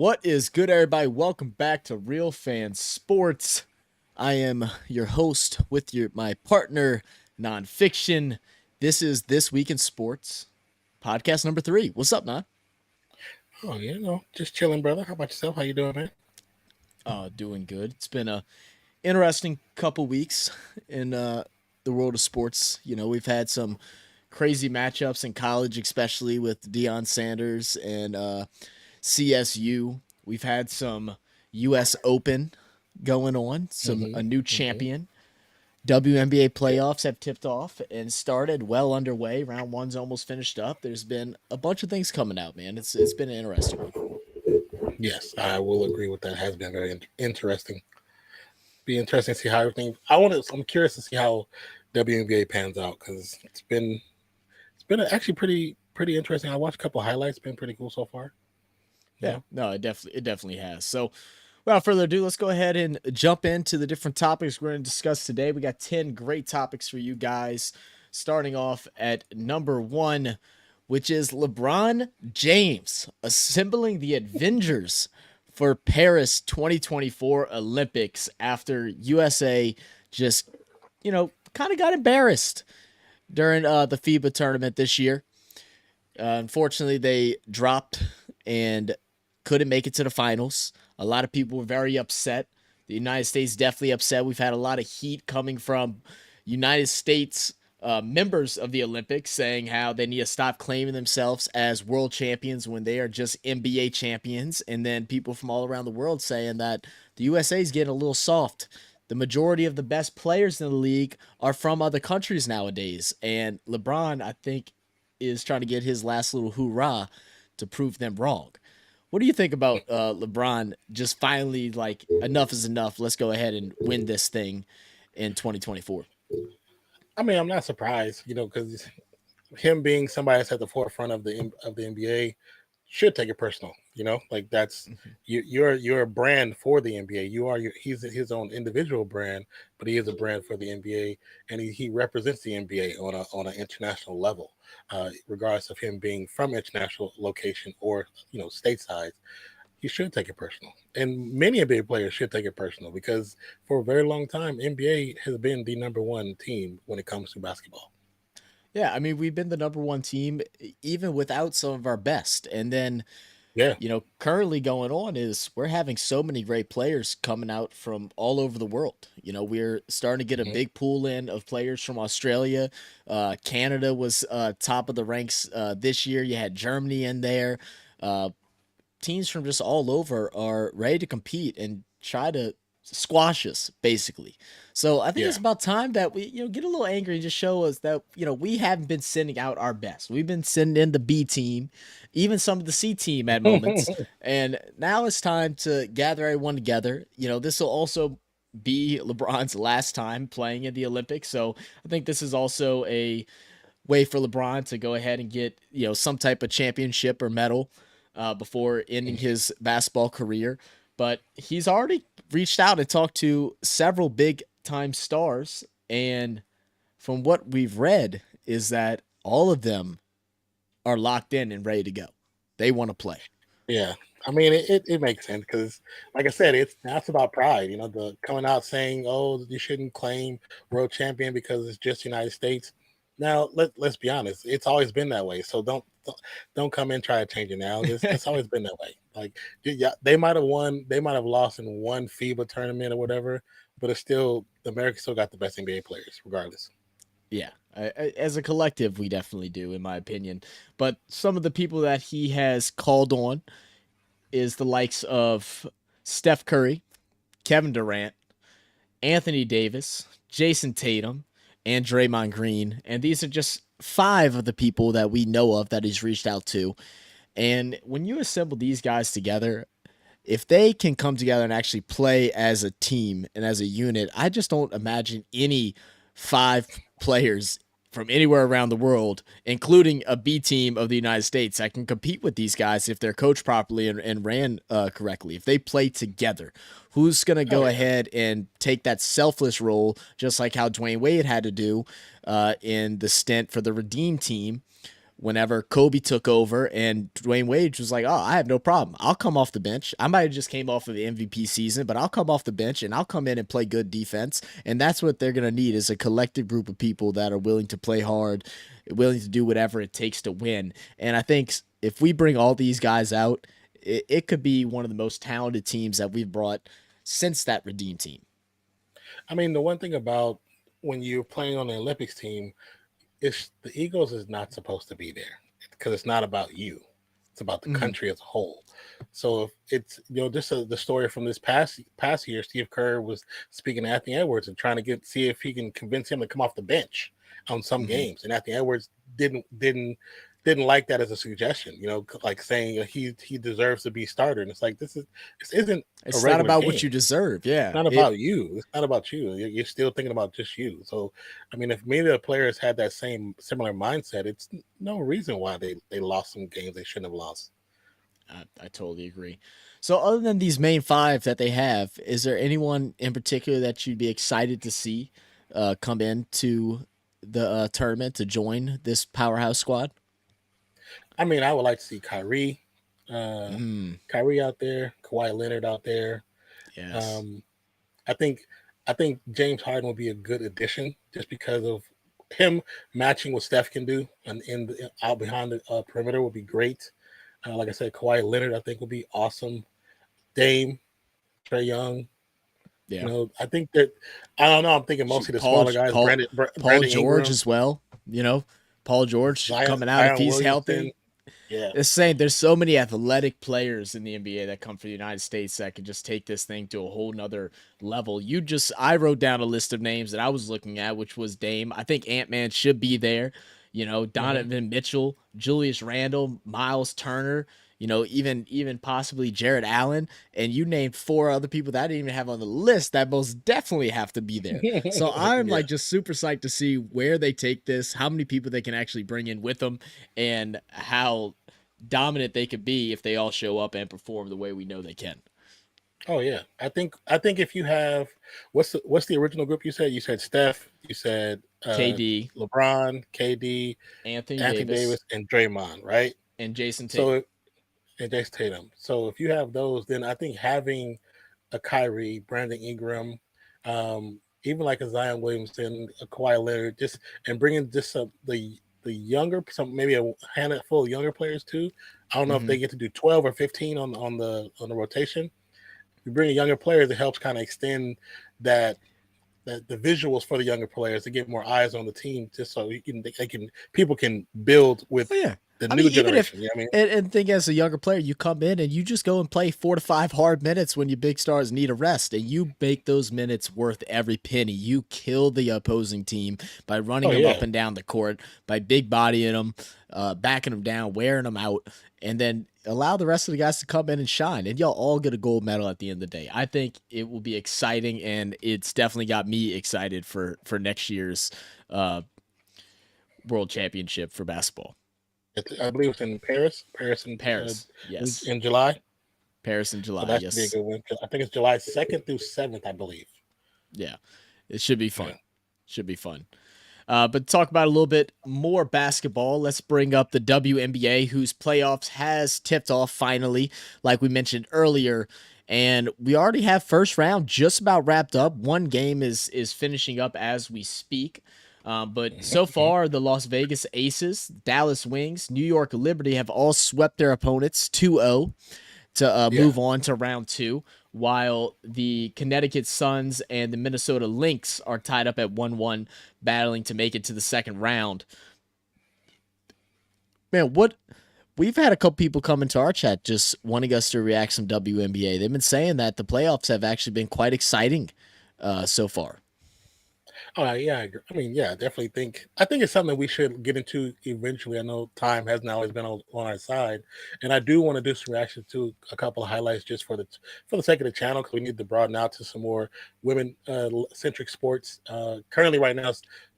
What is good, everybody? Welcome back to Real Fan Sports. I am your host with my partner, Nonfiction. This is This Week in Sports, podcast number 3. What's up, Non? Oh, just chilling, brother. How about yourself? How you doing, man? Doing good. It's been a interesting couple weeks in the world of sports. You know, we've had some crazy matchups in college, especially with Deion Sanders and CSU. We've had some US Open going on, a new champion. WNBA playoffs have tipped off and started well underway. Round one's almost finished up. There's been a bunch of things coming out, man. It's been an interesting one. Yes, I will agree with that. It has been very interesting. Be interesting to see how everything. I'm curious to see how WNBA pans out because it's been actually pretty interesting. I watched a couple of highlights. Been pretty cool so far. Yeah, no, it definitely has. So, without further ado, let's go ahead and jump into the different topics we're going to discuss today. We got 10 great topics for you guys, starting off at number 1, which is LeBron James assembling the Avengers for Paris 2024 Olympics after USA just, kind of got embarrassed during the FIBA tournament this year. Unfortunately, they dropped and couldn't make it to the finals. A lot of people were very upset. The United States definitely upset. We've had a lot of heat coming from United States members of the Olympics saying how they need to stop claiming themselves as world champions when they are just NBA champions. And then people from all around the world saying that the USA is getting a little soft. The majority of the best players in the league are from other countries nowadays. And LeBron, I think, is trying to get his last little hoorah to prove them wrong. What do you think about LeBron just finally like enough is enough? Let's go ahead and win this thing in 2024. I mean, I'm not surprised, because him being somebody that's at the forefront of the NBA should take it personal. Like that's you're a brand for the NBA. He's his own individual brand, but he is a brand for the NBA, and he represents the NBA on an international level, regardless of him being from international location or stateside. You should take it personal, and many NBA players should take it personal because for a very long time, NBA has been the number one team when it comes to basketball. Yeah, I mean, we've been the number one team even without some of our best. And then, Yeah, currently going on is we're having so many great players coming out from all over the world. We're starting to get a big pool in of players from Australia. Canada was top of the ranks this year. You had Germany in there. Teams from just all over are ready to compete and try to squash us, basically. So I think it's about time that we, get a little angry and just show us that, we haven't been sending out our best. We've been sending in the B team, even some of the C team at moments. And now it's time to gather everyone together. This will also be LeBron's last time playing in the Olympics. So I think this is also a way for LeBron to go ahead and get, some type of championship or medal before ending his basketball career. But he's already reached out and talked to several big time stars. And from what we've read is that all of them are locked in and ready to go. They want to play. Yeah. I mean, it makes sense because, like I said, that's about pride. The coming out saying, "Oh, you shouldn't claim world champion because it's just United States." Now, let's be honest. It's always been that way. So don't come in and try to change it now. It's always been that way. Like, yeah, they might have won, they might have lost in one FIBA tournament or whatever, but it's still America still got the best NBA players, regardless. Yeah, as a collective, we definitely do, in my opinion. But some of the people that he has called on is the likes of Steph Curry, Kevin Durant, Anthony Davis, Jason Tatum, and Draymond Green. And these are just 5 of the people that we know of that he's reached out to. And when you assemble these guys together, if they can come together and actually play as a team and as a unit, I just don't imagine any 5 players from anywhere around the world, including a B team of the United States, that can compete with these guys if they're coached properly and ran correctly. If they play together, who's going to go ahead and take that selfless role, just like how Dwayne Wade had to do in the stint for the Redeem team, whenever Kobe took over and Dwayne Wade was like, oh, I have no problem. I'll come off the bench. I might have just came off of the MVP season, but I'll come off the bench and I'll come in and play good defense. And that's what they're going to need is a collective group of people that are willing to play hard, willing to do whatever it takes to win. And I think if we bring all these guys out, it could be one of the most talented teams that we've brought since that Redeem team. I mean, the one thing about when you're playing on the Olympics team, it's the Eagles is not supposed to be there because it's not about you. It's about the country as a whole. So if it's just the story from this past year, Steve Kerr was speaking to Anthony Edwards and trying to see if he can convince him to come off the bench on some games, and Anthony Edwards didn't like that as a suggestion. Like saying he deserves to be starter, and it's like this isn't. It's not about what you deserve. Yeah, it's not about you. It's not about you. You're still thinking about just you. So, I mean, if maybe the players had that similar mindset, it's no reason why they lost some games they shouldn't have lost. I totally agree. So other than these main five that they have, is there anyone in particular that you'd be excited to see come into the tournament to join this powerhouse squad? I mean, I would like to see Kyrie out there, Kawhi Leonard out there. Yes. I think James Harden will be a good addition just because of him matching what Steph can do, and out behind the perimeter will be great. Like I said, Kawhi Leonard I think will be awesome. Dame, Trae Young. Yeah. I think that I don't know. I'm thinking mostly the smaller guys. Paul Brandon George Ingram, as well. Paul George coming out Zion if he's Williamson. healthy. Yeah. It's saying there's so many athletic players in the NBA that come from the United States that can just take this thing to a whole nother level. I wrote down a list of names that I was looking at, which was Dame. I think Ant-Man should be there. Donovan Mitchell, Julius Randle, Miles Turner, even possibly Jared Allen, and you named four other people that I didn't even have on the list that most definitely have to be there. So I'm like just super psyched to see where they take this, how many people they can actually bring in with them, and how dominant they could be if they all show up and perform the way we know they can. Oh yeah, I think if you have what's the original group you said? You said Steph, you said KD, LeBron, KD, Anthony Davis, and Draymond, right? And Jason Tatum. And Jason Tatum. So if you have those, then I think having a Kyrie, Brandon Ingram, even like a Zion Williamson, a Kawhi Leonard, and bringing just the younger, maybe a handful of younger players too. I don't know if they get to do 12 or 15 on the rotation. You bring younger players, it helps kind of extend the visuals for the younger players to get more eyes on the team, just so people can build with the new generation. And think as a younger player, you come in and you just go and play 4 to 5 hard minutes when your big stars need a rest, and you make those minutes worth every penny. You kill the opposing team by running them up and down the court, by big bodying them, backing them down, wearing them out, and then allow the rest of the guys to come in and shine, and y'all all get a gold medal at the end of the day. I think it will be exciting, and it's definitely got me excited for next year's World Championship for basketball. I believe it's in Paris. Yes. In July. Paris in July. So that should be a good one. I think it's July 2nd through 7th, I believe. Yeah, it should be fun. Yeah. Should be fun. But talk about a little bit more basketball. Let's bring up the WNBA, whose playoffs has tipped off finally, like we mentioned earlier. And we already have first round just about wrapped up. One game is finishing up as we speak. But so far, the Las Vegas Aces, Dallas Wings, New York Liberty have all swept their opponents 2-0 to move on to round 2, while the Connecticut Suns and the Minnesota Lynx are tied up at 1-1, battling to make it to the second round. Man, we've had a couple people come into our chat just wanting us to react some WNBA. They've been saying that the playoffs have actually been quite exciting so far. Oh yeah, I mean, yeah, definitely I think it's something we should get into eventually. I know time hasn't always been on our side, and I do want to do some reactions to a couple of highlights just for the sake of the channel, because we need to broaden out to some more women centric sports. Currently, right now,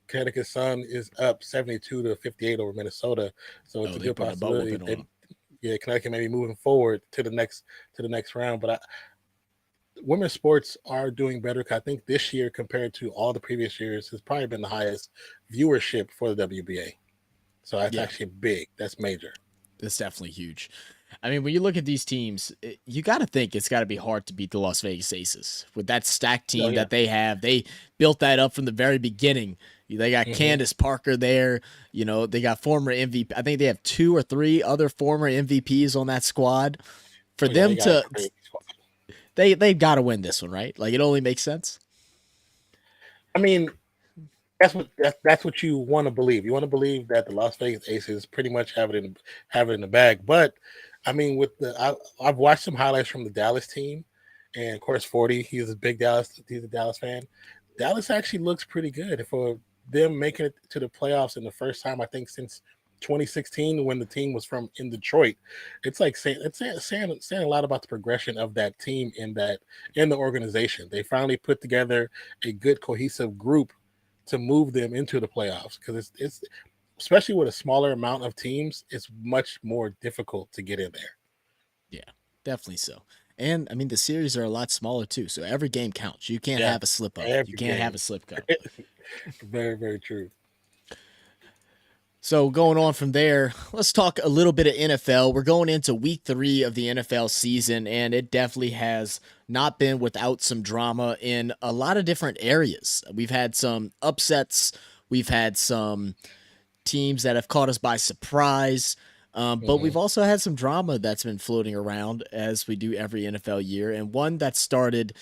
Connecticut Sun is up 72-58 over Minnesota, so it's a good possibility. Connecticut may be moving forward to the next round, but women's sports are doing better. I think this year, compared to all the previous years, has probably been the highest viewership for the WBA. So that's Yeah, actually big. That's major. that's definitely huge. I mean, when you look at these teams, you got to think it's got to be hard to beat the Las Vegas Aces with that stacked Oh team yeah. that they have. They built that up from the very beginning. They got Hmm. Candace Parker there. They got former MVP. I think they have 2 or 3 other former MVPs on that squad. For Oh yeah, they them got a to, crazy squad. they've got to win this one, right? Like it only makes sense. I mean, that's what you want to believe. You want to believe that the Las Vegas Aces pretty much have it in the bag. But I mean, I've watched some highlights from the Dallas team, and of course, 40. He's a big Dallas. He's a Dallas fan. Dallas actually looks pretty good for them making it to the playoffs in the first time I think since 2016 when the team was from in Detroit. It's like saying a lot about the progression of that team in the organization. They finally put together a good cohesive group to move them into the playoffs because it's especially with a smaller amount of teams, it's much more difficult to get in there. Yeah, definitely so. And I mean, the series are a lot smaller too, so every game counts. You can't Yeah, have a slip up. You every can't have game. a slip go. Very, very true. So going on from there, let's talk a little bit of NFL. We're going into week 3 of the NFL season, and it definitely has not been without some drama in a lot of different areas. We've had some upsets. We've had some teams that have caught us by surprise. But Hmm. we've also had some drama that's been floating around as we do every NFL year. And one that started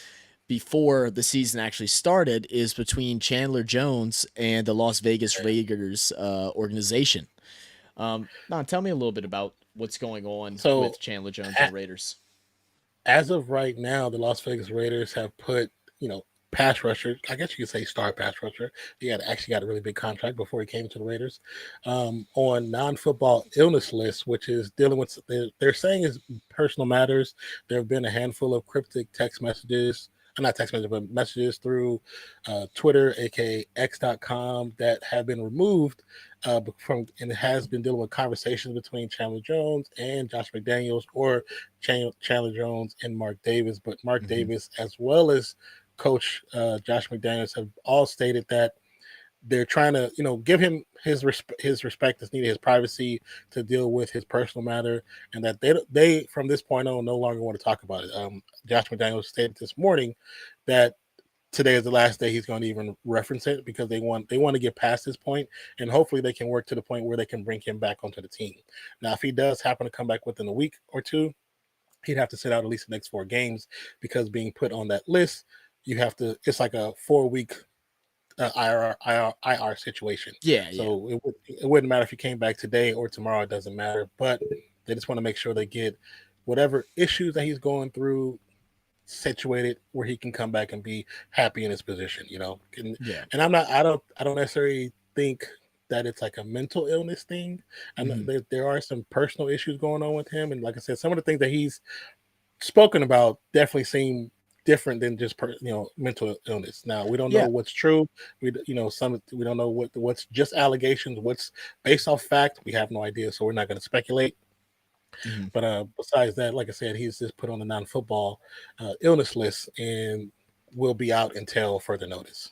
before the season actually started is between Chandler Jones and the Las Vegas Raiders organization. Now, tell me a little bit about what's going on So with Chandler Jones and a- the Raiders. as of right now, the Las Vegas Raiders have put, pass rusher. I guess you could say star pass rusher. He had actually got a really big contract before he came to the Raiders. On non-football illness list, which is dealing with they're saying is personal matters. There have been a handful of cryptic text messages. Not text messages, but messages through Twitter, aka X.com, that have been removed from, and it has been dealing with conversations between Chandler Jones and Josh McDaniels, or Chandler Jones and Mark Davis. But Mark Mm-hmm. Davis, as well as Coach Josh McDaniels, have all stated that they're trying to, give him his respect that's needed, his privacy to deal with his personal matter, and that they from this point on no longer want to talk about it. Josh McDaniels stated this morning that today is the last day he's going to even reference it because they want to get past this point, and hopefully they can work to the point where they can bring him back onto the team. Now, if he does happen to come back within a week or two, he'd have to sit out at least the next 4 games because being put on that list, you have to. It's like a 4 week IR situation. Yeah, yeah. So it wouldn't matter if he came back today or tomorrow. It doesn't matter. But they just want to make sure they get whatever issues that he's going through situated where he can come back and be happy in his position. And, Yeah. and I don't necessarily think that it's like a mental illness thing. And Mm-hmm. there are some personal issues going on with him. And like I said, some of the things that he's spoken about definitely seem different than just mental illness. Now we don't know Yeah. what's true. We don't know what's just allegations, what's based off fact. We have no idea, so we're not going to speculate. Mm-hmm. But besides that, like I said, he's just put on the non-football illness list and will be out until further notice.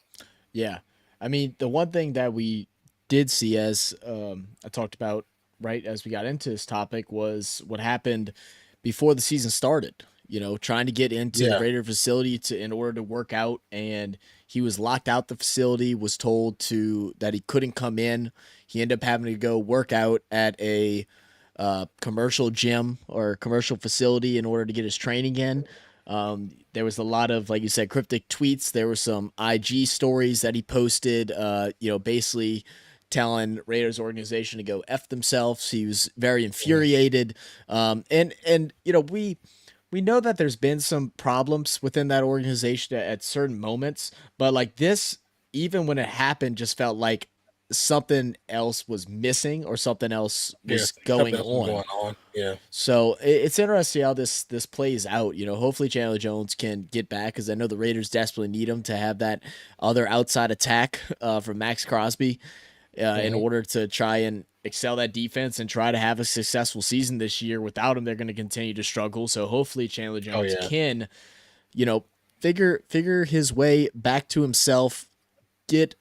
Yeah. I mean, the one thing that we did see as I talked about right as we got into this topic was what happened before the season started. Trying to get into the Yeah. Raider facility in order to work out, and he was locked out the facility. Was told that he couldn't come in. He ended up having to go work out at a commercial gym or commercial facility in order to get his training in. There was a lot of, like you said, cryptic tweets. There were some IG stories that he posted, basically telling Raiders organization to go F themselves. He was very Mhm. infuriated. And we know that there's been some problems within that organization at certain moments, but like this, even when it happened, just felt like something else was missing or something else was Yes, something going else is on. going on. Yeah. So it's interesting how this plays out. Hopefully Chandler Jones can get back because I know the Raiders desperately need him to have that other outside attack from Max Crosby in Hmm. order to try and excel that defense and try to have a successful season this year. Without him, they're going to continue to struggle. So hopefully Chandler Oh Jones yeah. can, you know, figure his way back to himself get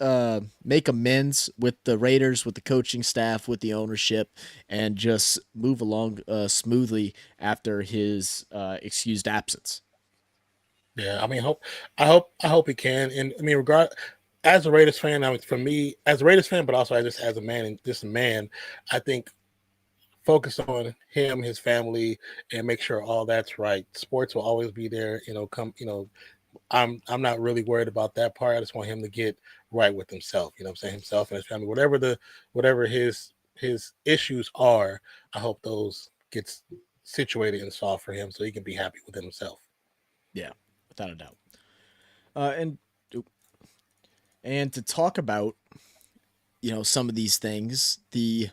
make amends with the Raiders, with the coaching staff, with the ownership, and just move along smoothly after his excused absence. Yeah, I mean, I hope he can. And I mean, as a Raiders fan, I mean, for me, as a Raiders fan, but also as a man and just a man, I think focus on him, his family, and make sure all that's right. Sports will always be there. I'm not really worried about that part. I just want him to get right with himself. You know what I'm saying? Himself and his family. Whatever his issues are, I hope those gets situated and solved for him so he can be happy with himself. Yeah, without a doubt. Uh, and and to talk about some of these things, the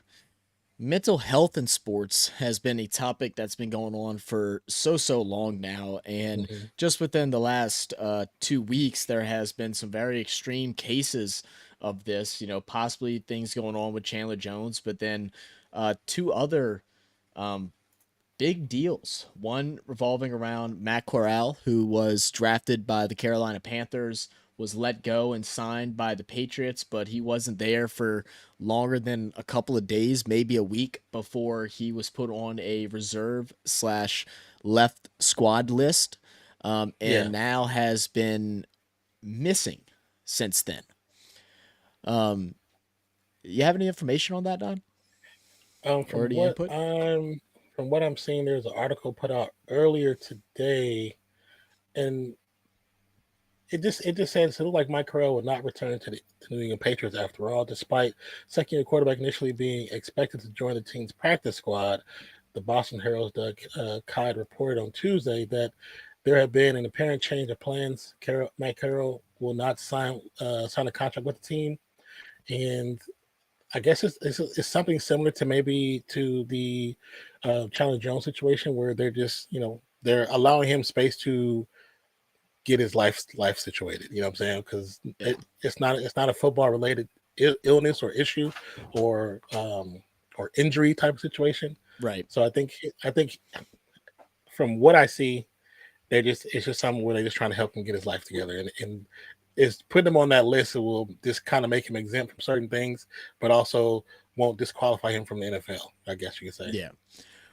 mental health in sports has been a topic that's been going on for so long now, and Mm-hmm. just within the last 2 weeks, there has been some very extreme cases of this. Possibly things going on with Chandler Jones, but then two other um, big deals. One revolving around Matt Corral, who was drafted by the Carolina Panthers, was let go and signed by the Patriots, but he wasn't there for longer than a couple of days, maybe a week before he was put on a reserve slash left squad list, Yeah. and now has been missing since then. Um, you have any information on that, Don, Um, or from any what input? I'm from what I'm seeing, there's an article put out earlier today, and it just says it looked like Mike Carroll would not return to the New England Patriots after all, despite second-year quarterback initially being expected to join the team's practice squad. The Boston Herald's Doug Kyde reported on Tuesday that there had been an apparent change of plans. Mike Carroll will not sign a contract with the team, and I guess it's something similar to maybe to the Chandler Jones situation where they're just they're allowing him space to get his life situated. You know what I'm saying? Because Yeah, it's not a football related illness or issue or injury type of situation. right. So I think from what I see, it's just something where they're just trying to help him get his life together, and is putting him on that list. It will just kind of make him exempt from certain things, but also won't disqualify him from the NFL. I guess you could say. Yeah.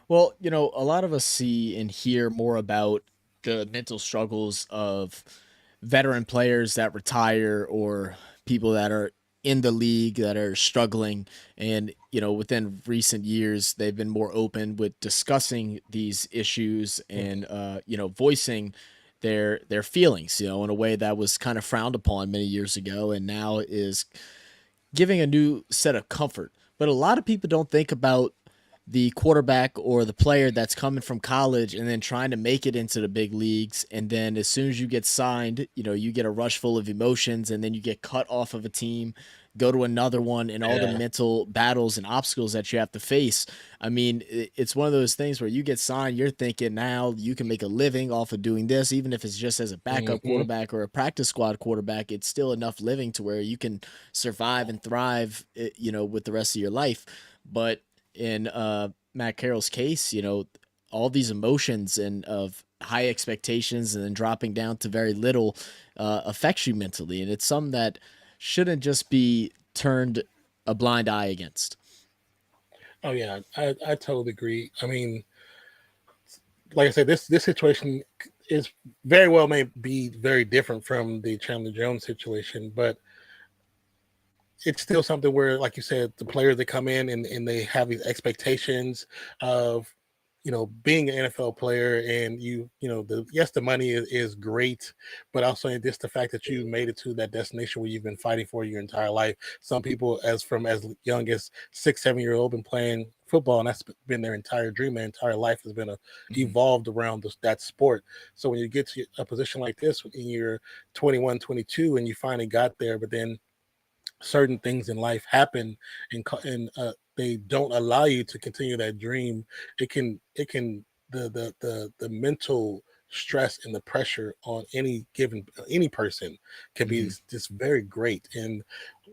Well, a lot of us see and hear more about the mental struggles of veteran players that retire or people that are in the league that are struggling. And, within recent years, they've been more open with discussing these issues and, voicing their feelings, in a way that was kind of frowned upon many years ago and now is giving a new set of comfort. But a lot of people don't think about the quarterback or the player that's coming from college and then trying to make it into the big leagues. And then as soon as you get signed, you get a rush full of emotions and then you get cut off of a team, go to another one, and all the Yeah. mental battles and obstacles that you have to face. I mean, it's one of those things where you get signed, you're thinking now you can make a living off of doing this, even if it's just as a backup Hmm. quarterback or a practice squad quarterback, it's still enough living to where you can survive and thrive, with the rest of your life. But in Matt Carroll's case, all these emotions and of high expectations and then dropping down to very little affects you mentally, and it's something that shouldn't just be turned a blind eye against. Oh yeah, I totally agree. I mean, like I said, this situation is very well may be very different from the Chandler Jones situation, but it's still something where, like you said, the players that come in and they have these expectations of, being an NFL player, and the money is great, but also just the fact that you made it to that destination where you've been fighting for your entire life. Some people, from as young as 6, 7 year old, been playing football, and that's been their entire dream. Their entire life has been Mhm. evolved around that sport. So when you get to a position like this, when you're 21, 22, and you finally got there, but then certain things in life happen and they don't allow you to continue that dream. It can the mental stress and the pressure on any person can be Mhm. just very great. And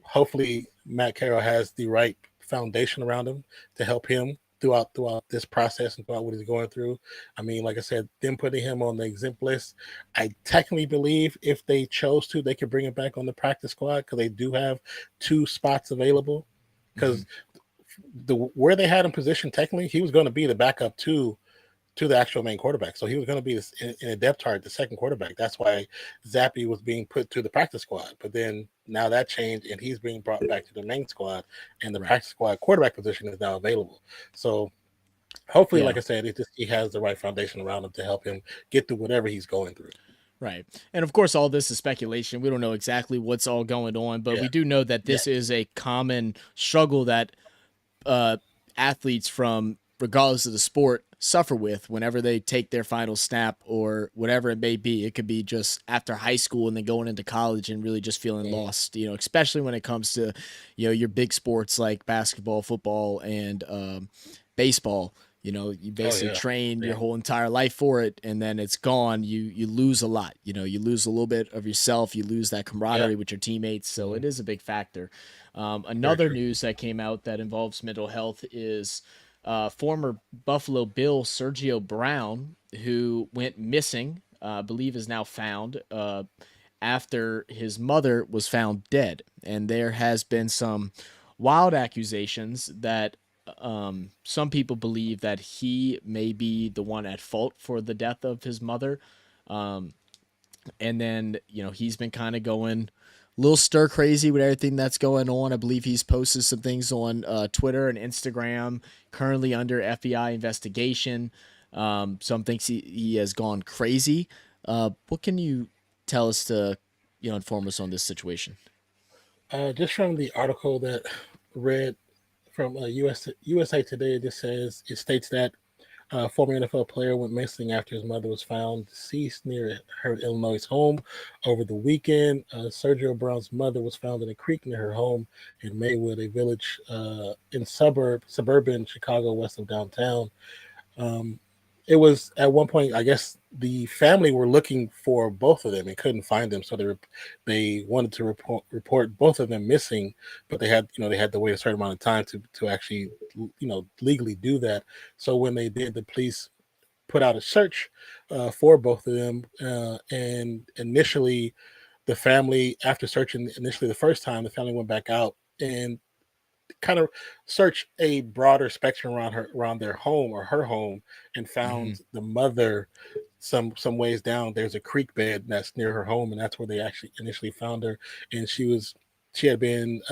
hopefully Matt Carroll has the right foundation around him to help him throughout this process and throughout what he's going through. I mean, like I said, them putting him on the exempt list, I technically believe if they chose to, they could bring him back on the practice squad because they do have two spots available. Hmm. Because the where they had him positioned, technically, he was going to be the backup to the actual main quarterback. So he was going to be this, in a depth chart, the second quarterback. That's why Zappy was being put to the practice squad. But then now that changed, and he's being brought back to the main squad, and the Right. practice squad quarterback position is now available. So hopefully, like Yeah. I said, he has the right foundation around him to help him get through whatever he's going through. Right. And of course, all this is speculation. We don't know exactly what's all going on, but Yeah. we do know that this Yes. is a common struggle that uh, athletes from regardless of the sport suffer with whenever they take their final snap or whatever it may be. It could be just after high school and then going into college and really just feeling Mm. lost, especially when it comes to, your big sports like basketball, football, and baseball. You Oh basically yeah. train your Yeah. whole entire life for it, and then it's gone. You lose a lot. You lose a little bit of yourself. You lose that Yeah. camaraderie with your teammates. So Mhm. it is a big factor. Very Another true. news that came out that involves mental health is former Buffalo Bill Sergio Brown, who went missing, I believe is now found after his mother was found dead. And there has been some wild accusations that some people believe that he may be the one at fault for the death of his mother. Um, and then he's been kind of going a little stir crazy with everything that's going on. I believe he's posted some things on Twitter and Instagram, currently under FBI investigation. Some thinks he has gone crazy. What can you tell us to inform us on this situation? Just from the article that read from USA Today, it states that former NFL player went missing after his mother was found deceased near her Illinois home over the weekend. Sergio Brown's mother was found in a creek near her home in Maywood, a village in suburban Chicago, west of downtown. Um, it was at one point, I guess the family were looking for both of them and couldn't find them, so they wanted to report both of them missing, but they had to wait a certain amount of time to actually legally do that. So when they did, the police put out a search for both of them, and initially the family, after searching initially the first time, the family went back out and kind of search a broader spectrum around their home or her home and Mm-hmm. found the mother some ways down. There's a creek bed that's near her home, and that's where they actually initially found her. And she had been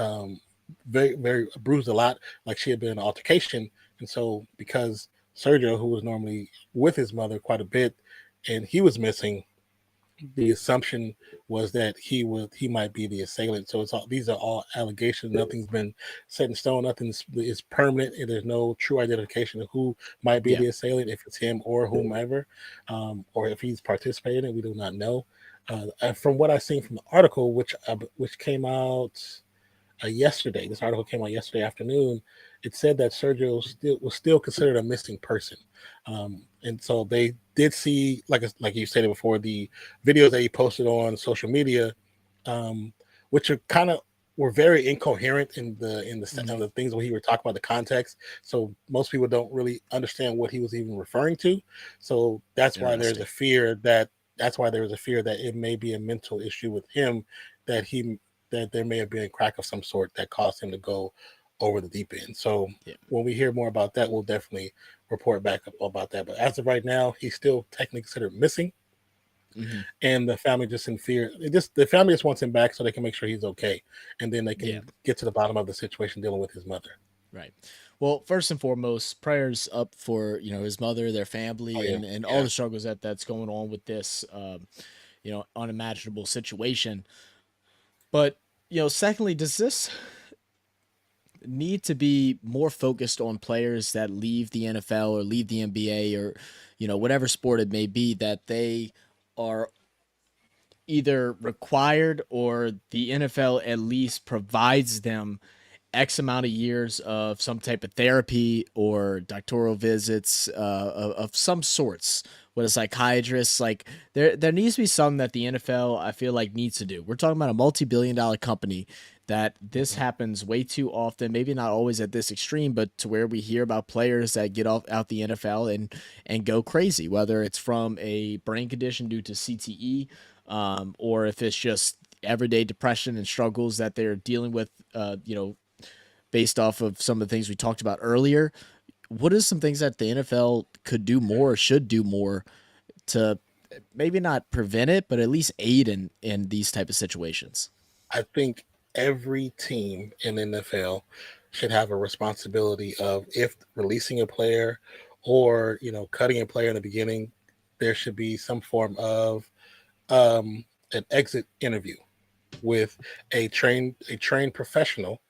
very bruised a lot, like she had been in an altercation. And so because Sergio, who was normally with his mother quite a bit, and he was missing, the assumption was that he might be the assailant. So these are all allegations. Nothing's been set in stone. Nothing is permanent, and there's no true identification of who might be Yeah. the assailant, if it's him or whomever, or if he's participating. We do not know. From what I've seen from the article, which came out yesterday. This article came out yesterday afternoon. It said that Sergio was still considered a missing person, and so they did see, like you stated before, the videos that he posted on social media, which are kind of were very incoherent Mm-hmm. the things where he were talking about the context. So most people don't really understand what he was even referring to. So Interesting. that's why there was a fear that it may be a mental issue with him, that he that there may have been a crack of some sort that caused him to go over the deep end. So Yeah. when we hear more about that, we'll definitely report back up about that. But as of right now, he's still technically considered missing, Mm-hmm. and the family just in fear. The family just wants him back so they can make sure he's okay, and then they Yeah. can get to the bottom of the situation dealing with his mother. Right. Well, first and foremost, prayers up for his mother, their Oh family, yeah, and all yeah. the struggles that's going on with this unimaginable situation. But secondly, does this need to be more focused on players that leave the NFL or leave the NBA or whatever sport it may be, that they are either required or the NFL at least provides them X amount of years of some type of therapy or doctoral visits of some sorts with a psychiatrist. Like there needs to be something that the NFL I feel like needs to do. We're talking about a multi-billion-dollar company that this Mhm. happens way too often. Maybe not always at this extreme, but to where we hear about players that get off out the NFL and go crazy, whether it's from a brain condition due to CTE, or if it's just everyday depression and struggles that they're dealing with, based off of some of the things we talked about earlier. What are some things that the NFL could do more, or should do more to maybe not prevent it, but at least aid in these type of situations? I think every team in the NFL should have a responsibility of if releasing a player or cutting a player in the beginning, there should be some form of an exit interview with a trained professional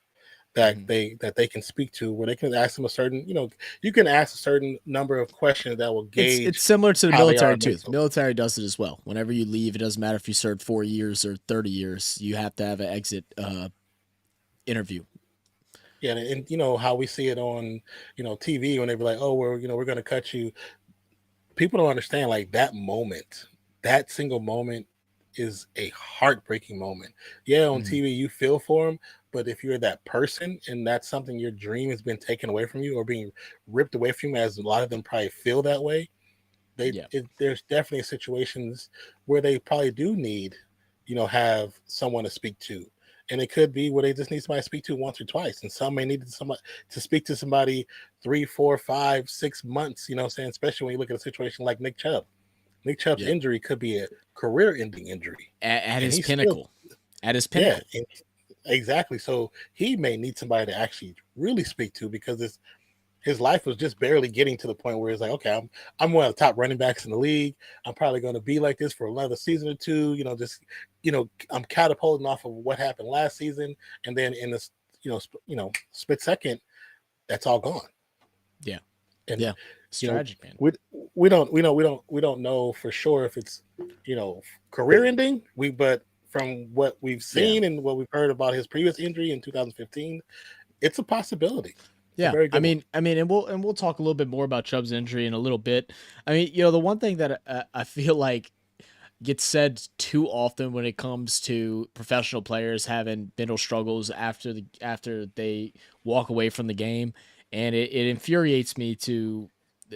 that Mm-hmm. they can speak to, where they can ask them a certain, you can ask a certain number of questions that will It's gauge similar to the how they are military too. The mentally. military does it as well. Whenever you leave, it doesn't matter if you served 4 years or 30 years. You have to have an exit interview. Yeah, and how we see it on TV when they be like, oh, we're going to cut you. People don't understand, like, that moment, that single moment is a heartbreaking moment. Yeah, on Mm-hmm. TV you feel for them, but if you're that person and that's something, your dream has been taken away from you or being ripped away from you, as a lot of them probably feel that way, Yeah. there's definitely situations where they probably do need, have someone to speak to. And it could be where they just need somebody to speak to once or twice. And some may need somebody to speak to somebody 3, 4, 5, 6 months, what I'm saying, especially when you look at a situation like Nick Chubb. Nick Chubb's Yep. injury could be a career ending injury. At And his he's still, pinnacle. At his yeah, pinnacle. exactly. So he may need somebody to actually really speak to, because his life was just barely getting to the point where it's like, okay, I'm one of the top running backs in the league. I'm probably going to be like this for another season or two. I'm catapulting off of what happened last season, and then in this, split second, that's all gone. Yeah. And Yeah. It's you know, tragic, man. we don't know for sure if it's career ending. But from what we've Yeah. seen and what we've heard about his previous injury in 2015, it's a possibility. It's a Yeah, very I good one. mean, I mean, and we'll talk a little bit more about Chubb's injury in a little bit. I mean, the one thing that I feel like gets said too often when it comes to professional players having mental struggles after they walk away from the game, and it infuriates me to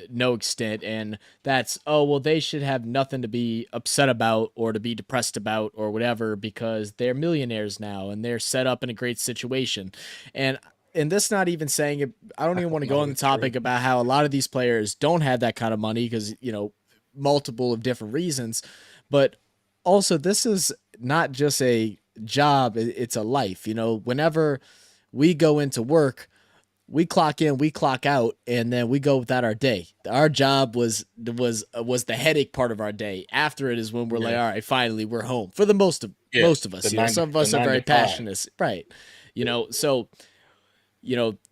no extent. And that's, oh well, they should have nothing to be upset about or to be depressed about or whatever because they're millionaires now and they're set up in a great situation. And this not even saying it, I don't even That's want to not go on the always true. topic about how a lot of these players don't have that kind of money because multiple of different reasons, but also this is not just a job, it's a life. Whenever we go into work, we clock in, we clock out, and then we go without our day. Our job was the headache part of our day. After it is when we're like, Yeah, all right, finally we're home. For the yeah. most of us, The nine some of the us are nine to very five. passionate, right? So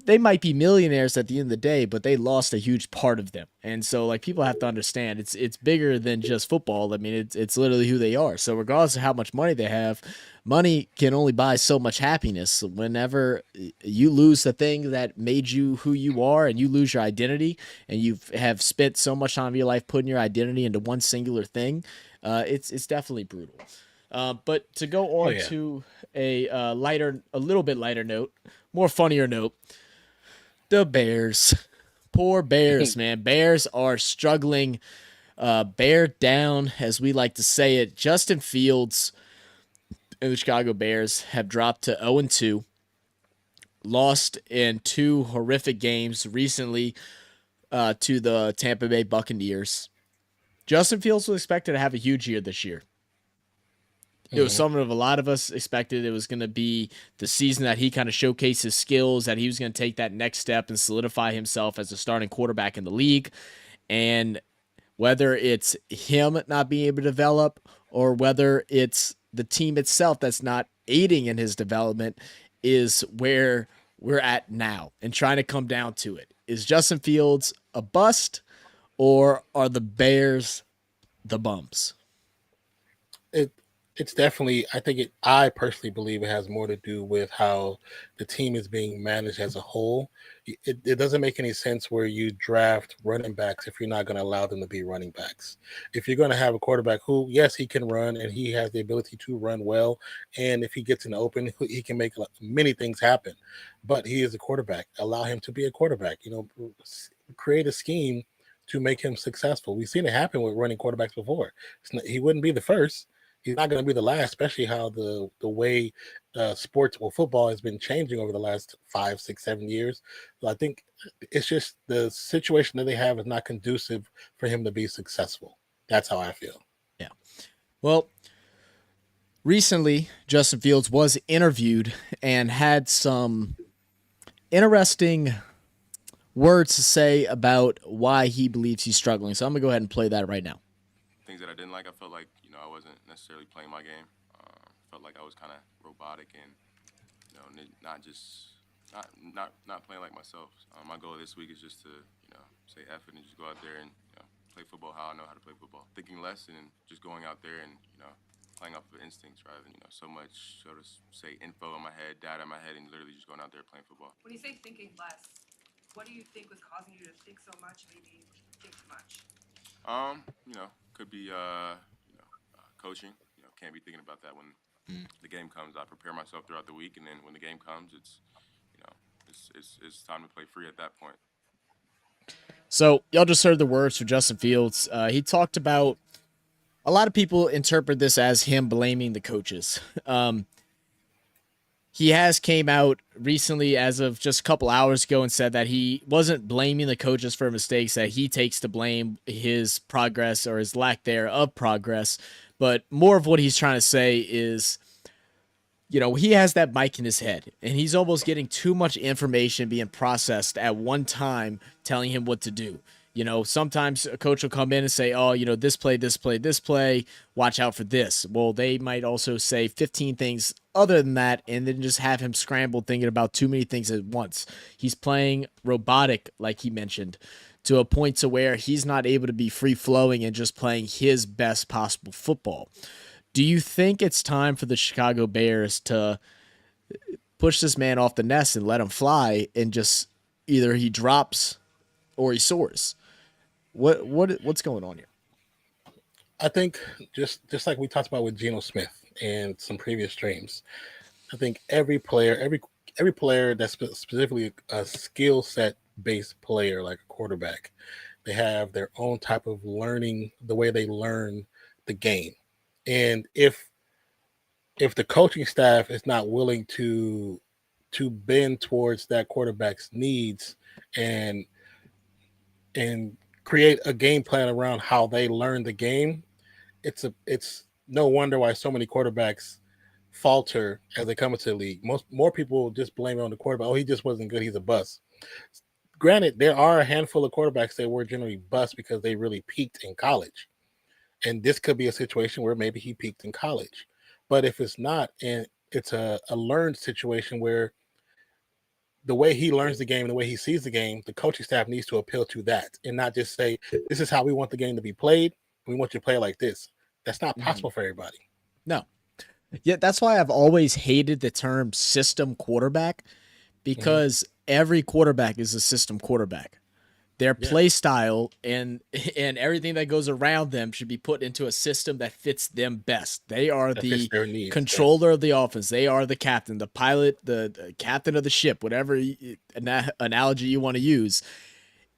they might be millionaires at the end of the day, but they lost a huge part of them. And so like people have to understand it's bigger than just football. I mean, it's literally who they are. So regardless of how much money they have, money can only buy so much happiness. Whenever you lose the thing that made you who you are and you lose your identity and you have spent so much time of your life putting your identity into one singular thing, it's definitely brutal. But to go Oh on yeah. to a little bit lighter note, more funnier note, the Bears. Poor Bears, man. Bears are struggling. Bear down, as we like to say it. Justin Fields and the Chicago Bears have dropped to 0-2, lost in two horrific games recently to the Tampa Bay Buccaneers. Justin Fields was expected to have a huge year this year. It was Hmm. something of a lot of us expected. It was going to be the season that he kind of showcased his skills, that he was going to take that next step and solidify himself as a starting quarterback in the league. And whether it's him not being able to develop or whether it's the team itself that's not aiding in his development is where we're at now and trying to come down to it. Is Justin Fields a bust or are the Bears the bums? It it's definitely, I personally believe it has more to do with how the team is being managed as a whole. It doesn't make any sense where you draft running backs if you're not going to allow them to be running backs. If you're going to have a quarterback who, yes, he can run and he has the ability to run well, and if he gets in the open, he can make many things happen. But he is a quarterback. Allow him to be a quarterback. Create a scheme to make him successful. We've seen it happen with running quarterbacks before. He wouldn't be the first. He's not going to be the last, especially how the way sports or football has been changing over the last 5, 6, 7 years. So I think it's just the situation that they have is not conducive for him to be successful. That's how I feel. Yeah. Well, recently Justin Fields was interviewed and had some interesting words to say about why he believes he's struggling. So I'm gonna go ahead and play that right now. Things that I didn't like, I felt like I wasn't necessarily playing my game. Felt like I was kind of robotic and not just not playing like myself. My goal this week is just to say F it and just go out there and play football how I know how to play football. Thinking less and just going out there and playing off of instincts rather than so much so to say info in my head, data in my head, and literally just going out there playing football. When you say thinking less, what do you think was causing you to think so much, maybe think too much? Could be coaching. Can't be thinking about that when the game comes. I prepare myself throughout the week, and then when the game comes, it's time to play free at that point. So y'all just heard the words from Justin Fields. He talked about a lot of people interpret this as him blaming the coaches. He has came out recently as of just a couple hours ago and said that he wasn't blaming the coaches for mistakes, that he takes to blame his progress or his lack there of progress. But more of what he's trying to say is, he has that mic in his head and he's almost getting too much information being processed at one time, telling him what to do. Sometimes a coach will come in and say, oh, this play, this play, this play, watch out for this. Well, they might also say 15 things other than that and then just have him scrambled thinking about too many things at once. He's playing robotic, like he mentioned, to a point to where he's not able to be free flowing and just playing his best possible football. Do you think it's time for the Chicago Bears to push this man off the nest and let him fly and just either he drops or he soars? What's going on here? I think just like we talked about with Geno Smith and some previous streams, I think every player that's specifically a skill set based player like a quarterback, they have their own type of learning, the way they learn the game. And if the coaching staff is not willing to bend towards that quarterback's needs and create a game plan around how they learn the game, it's no wonder why so many quarterbacks falter as they come into the league. More people just blame it on the quarterback. Oh, he just wasn't good. He's a bust. Granted, there are a handful of quarterbacks that were generally bust because they really peaked in college. And this could be a situation where maybe he peaked in college. But if it's not, and it's a learned situation where the way he learns the game and the way he sees the game, the coaching staff needs to appeal to that and not just say, this is how we want the game to be played. We want you to play like this. That's not possible for everybody. No. Yeah, that's why I've always hated the term system quarterback, because every quarterback is a system quarterback. Their play style and everything that goes around them should be put into a system that fits them best. They are the controller of the offense. They are the captain, the pilot, the captain of the ship, whatever analogy you want to use.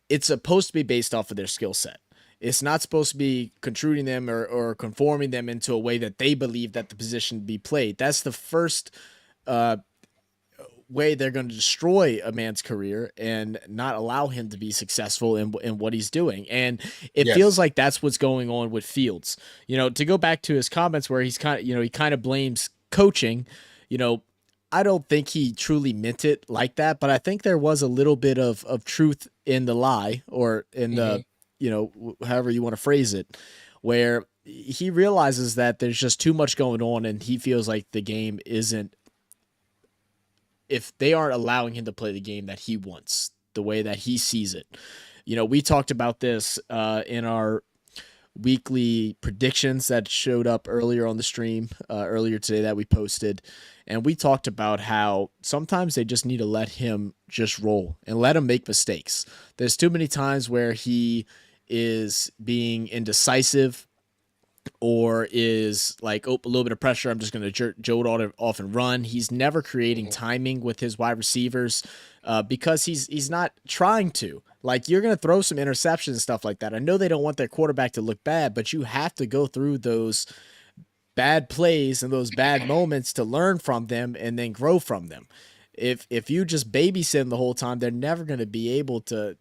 It's supposed to be based off of their skill set. It's not supposed to be controlling them or conforming them into a way that they believe that the position be played. That's the first way they're going to destroy a man's career and not allow him to be successful in what he's doing. And it feels like that's what's going on with Fields. To go back to his comments where he's he kind of blames coaching, I don't think he truly meant it like that, but I think there was a little bit of truth in the lie, or in the, however you want to phrase it, where he realizes that there's just too much going on and he feels like the game isn't, if they aren't allowing him to play the game that he wants, the way that he sees it. We talked about this in our weekly predictions that showed up earlier on the stream, earlier today that we posted. And we talked about how sometimes they just need to let him just roll and let him make mistakes. There's too many times where he is being indecisive or is like, oh, a little bit of pressure, I'm just going to jolt off and run. He's never creating timing with his wide receivers because he's not trying to. Like, you're going to throw some interceptions and stuff like that. I know they don't want their quarterback to look bad, but you have to go through those bad plays and those bad moments to learn from them and then grow from them. If you just babysit them the whole time, they're never going to be able to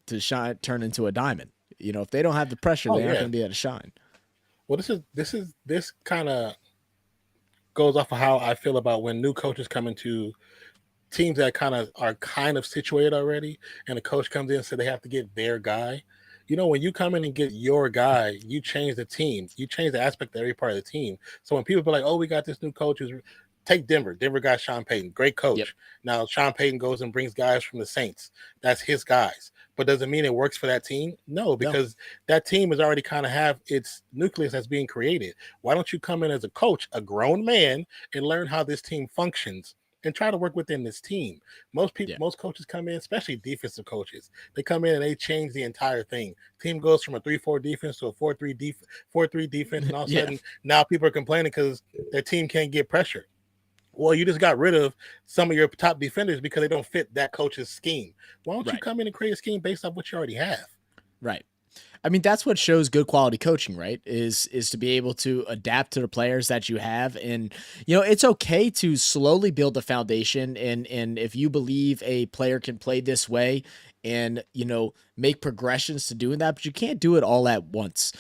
turn into a diamond. You know, if they don't have the pressure, they're not going to be able to shine. Well, this kind of goes off of how I feel about when new coaches come into teams that are kind of situated already, and the coach comes in and says they have to get their guy. You know, when you come in and get your guy, you change the team. You change the aspect of every part of the team. So when people be like, "Oh, we got this new coach," take Denver. Denver got Sean Payton, great coach. Yep. Now Sean Payton goes and brings guys from the Saints. That's his guys. But does it mean it works for that team? No, because that team is already kind of have its nucleus that's being created. Why don't you come in as a coach, a grown man, and learn how this team functions and try to work within this team? Most people, most coaches come in, especially defensive coaches, they come in and they change the entire thing. Team goes from a 3-4 defense to a 4-3 defense, and all of a sudden now people are complaining because their team can't get pressure. Well, you just got rid of some of your top defenders because they don't fit that coach's scheme. Why don't you come in and create a scheme based off what you already have? Right. I mean, that's what shows good quality coaching, right? Is to be able to adapt to the players that you have. And, you know, it's okay to slowly build the foundation. And if you believe a player can play this way and, you know, make progressions to doing that, but you can't do it all at once.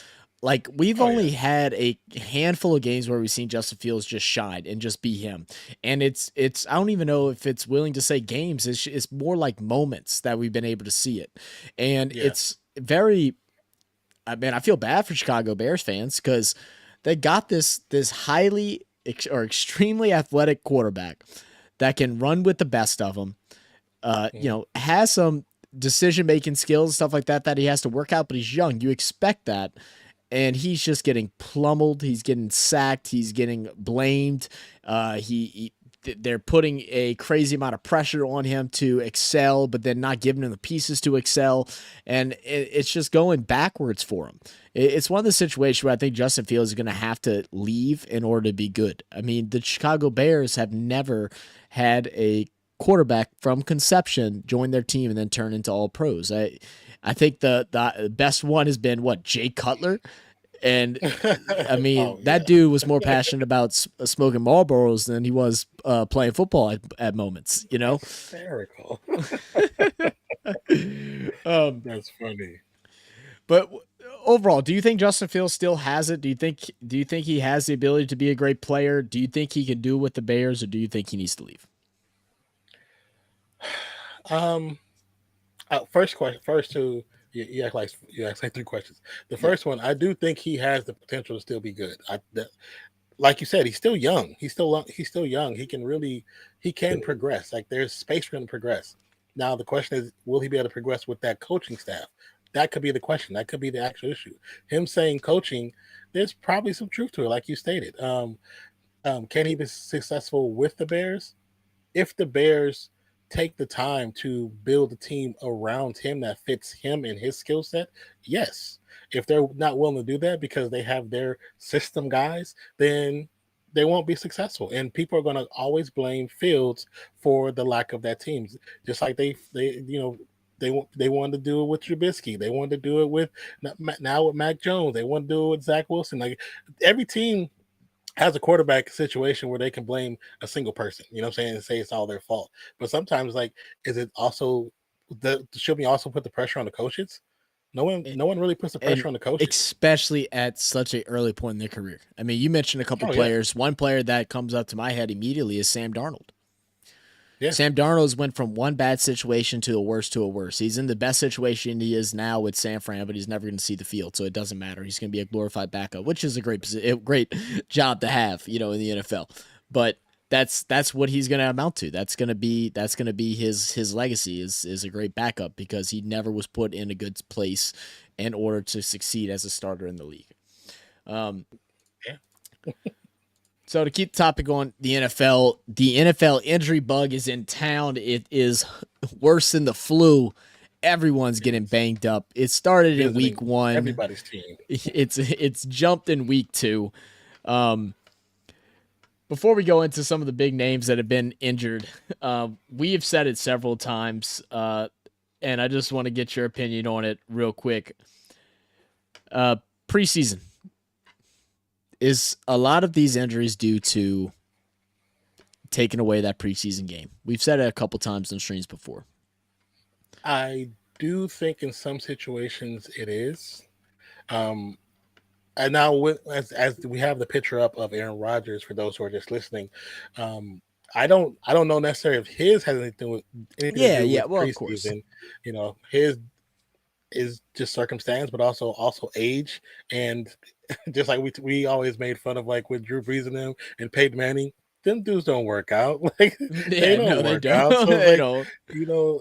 Like, we've only had a handful of games where we've seen Justin Fields just shine and just be him. And it's I don't even know if it's willing to say games. It's more like moments that we've been able to see it. And it's very, I mean, I feel bad for Chicago Bears fans because they got this highly or extremely athletic quarterback that can run with the best of them. You know, has some decision-making skills, stuff like that he has to work out, but he's young. You expect that. And he's just getting pummeled. He's getting sacked. He's getting blamed. They're putting a crazy amount of pressure on him to excel, but then not giving him the pieces to excel. And it's just going backwards for him. It's one of the situations where I think Justin Fields is going to have to leave in order to be good. I mean, the Chicago Bears have never had a quarterback from conception join their team and then turn into all pros. I think the best one has been Jay Cutler. And I mean, that dude was more passionate about smoking Marlboros than he was playing football at moments, you know? Hysterical. That's funny. But overall, do you think Justin Fields still has it? Do you think he has the ability to be a great player? Do you think he can do it with the Bears, or do you think he needs to leave? First two, you act like three questions. The first one, I do think he has the potential to still be good. Like you said, he's still young. He's still young. He can progress. Like, there's space for him to progress. Now the question is, will he be able to progress with that coaching staff? That could be the question. That could be the actual issue. Him saying coaching, there's probably some truth to it, like you stated. Can he be successful with the Bears? If the Bears take the time to build a team around him that fits him and his skill set, yes. If they're not willing to do that because they have their system guys, then they won't be successful. And people are going to always blame Fields for the lack of that team. Just like they wanted to do it with Trubisky. They wanted to do it with now with Mac Jones. They want to do it with Zach Wilson. Like, every team has a quarterback situation where they can blame a single person, you know what I'm saying, and say it's all their fault. But sometimes, like, is it also should we also put the pressure on the coaches? No one really puts the pressure on the coaches, especially at such an early point in their career. I mean, you mentioned a couple players. One player that comes up to my head immediately is Sam Darnold. Yeah. Sam Darnold's went from one bad situation to a worse to a worse. He's in the best situation he is now with San Fran, but he's never going to see the field, so it doesn't matter. He's going to be a glorified backup, which is a great job to have, you know, in the NFL. But that's what he's going to amount to. That's going to be his legacy is a great backup because he never was put in a good place in order to succeed as a starter in the league. So to keep the topic on the NFL injury bug is in town. It is worse than the flu. Everyone's getting banged up. It started in Visiting week 1. everybody's team. It's jumped in week 2. Before we go into some of the big names that have been injured, we have said it several times, and I just want to get your opinion on it real quick. Preseason. Is a lot of these injuries due to taking away that preseason game? We've said it a couple times on streams before. I do think in some situations it is. And now as we have the picture up of Aaron Rodgers for those who are just listening, I don't know necessarily if his has anything to do with well, preseason. of course. You know, his is just circumstance, but also age, and just like we always made fun of, like with Drew Brees and them and Peyton Manning, them dudes don't work out. Like they don't work out. So They like, don't. you know,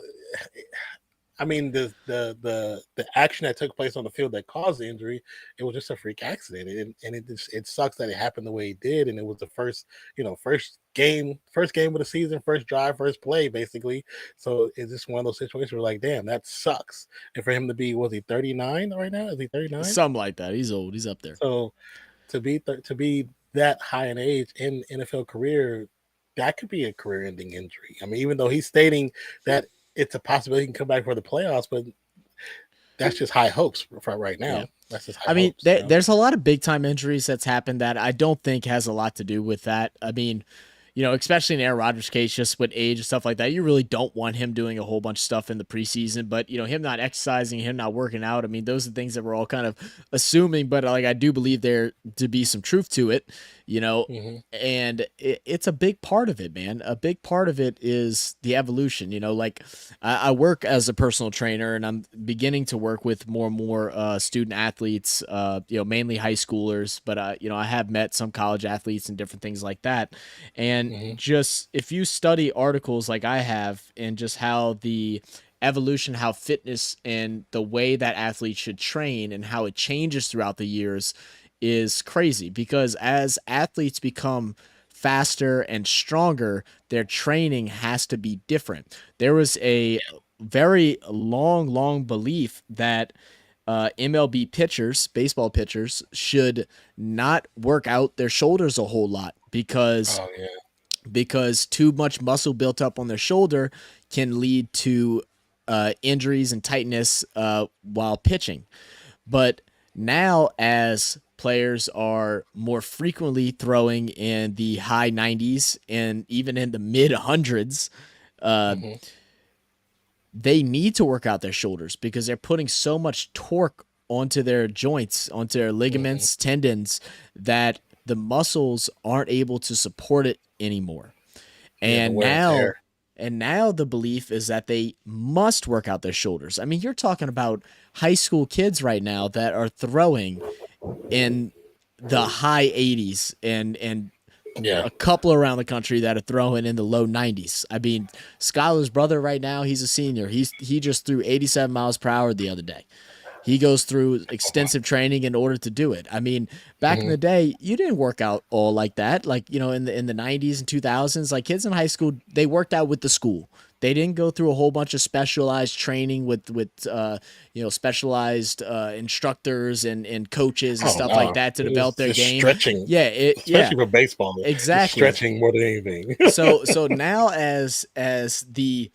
I mean, the action that took place on the field that caused the injury, it was just a freak accident, and it sucks that it happened the way it did, and it was the first game of the season, first drive, first play, basically. So it's just one of those situations where, like, damn, that sucks. And for him to be, was he 39 right now? Is he 39? Something like that. He's old. He's up there. So to be that high in age in NFL career, that could be a career-ending injury. I mean, even though he's stating that it's a possibility he can come back for the playoffs, but that's just high hopes for right now. Yeah. That's just high I mean, hopes, there's a lot of big time injuries that's happened that I don't think has a lot to do with that. I mean, especially in Aaron Rodgers' case, just with age and stuff like that, you really don't want him doing a whole bunch of stuff in the preseason. But him not exercising, him not working out, I mean, those are things that we're all kind of assuming. But like, I do believe there to be some truth to it, and it's a big part of it, man. A big part of it is the evolution. Like I work as a personal trainer, and I'm beginning to work with more and more student athletes, mainly high schoolers, but I have met some college athletes and different things like that. And just if you study articles like I have, and just how the evolution, how fitness and the way that athletes should train and how it changes throughout the years is crazy, because as athletes become faster and stronger, their training has to be different. There was a very long belief that MLB pitchers, baseball pitchers, should not work out their shoulders a whole lot because too much muscle built up on their shoulder can lead to injuries and tightness while pitching. But now, as players are more frequently throwing in the high 90s and even in the mid 100s, they need to work out their shoulders because they're putting so much torque onto their joints, onto their ligaments, tendons, that the muscles aren't able to support it anymore. And now the belief is that they must work out their shoulders. I mean, you're talking about high school kids right now that are throwing in the high 80s and a couple around the country that are throwing in the low 90s. I mean, Skylar's brother right now, he's a senior. He just threw 87 miles per hour the other day. He goes through extensive training in order to do it. I mean, back in the day, you didn't work out all like that. Like, in the 90s and 2000s, like kids in high school, they worked out with the school. They didn't go through a whole bunch of specialized training with specialized instructors and coaches and stuff like that to develop their game. Stretching. Especially for baseball. Exactly. Stretching more than anything. So now as the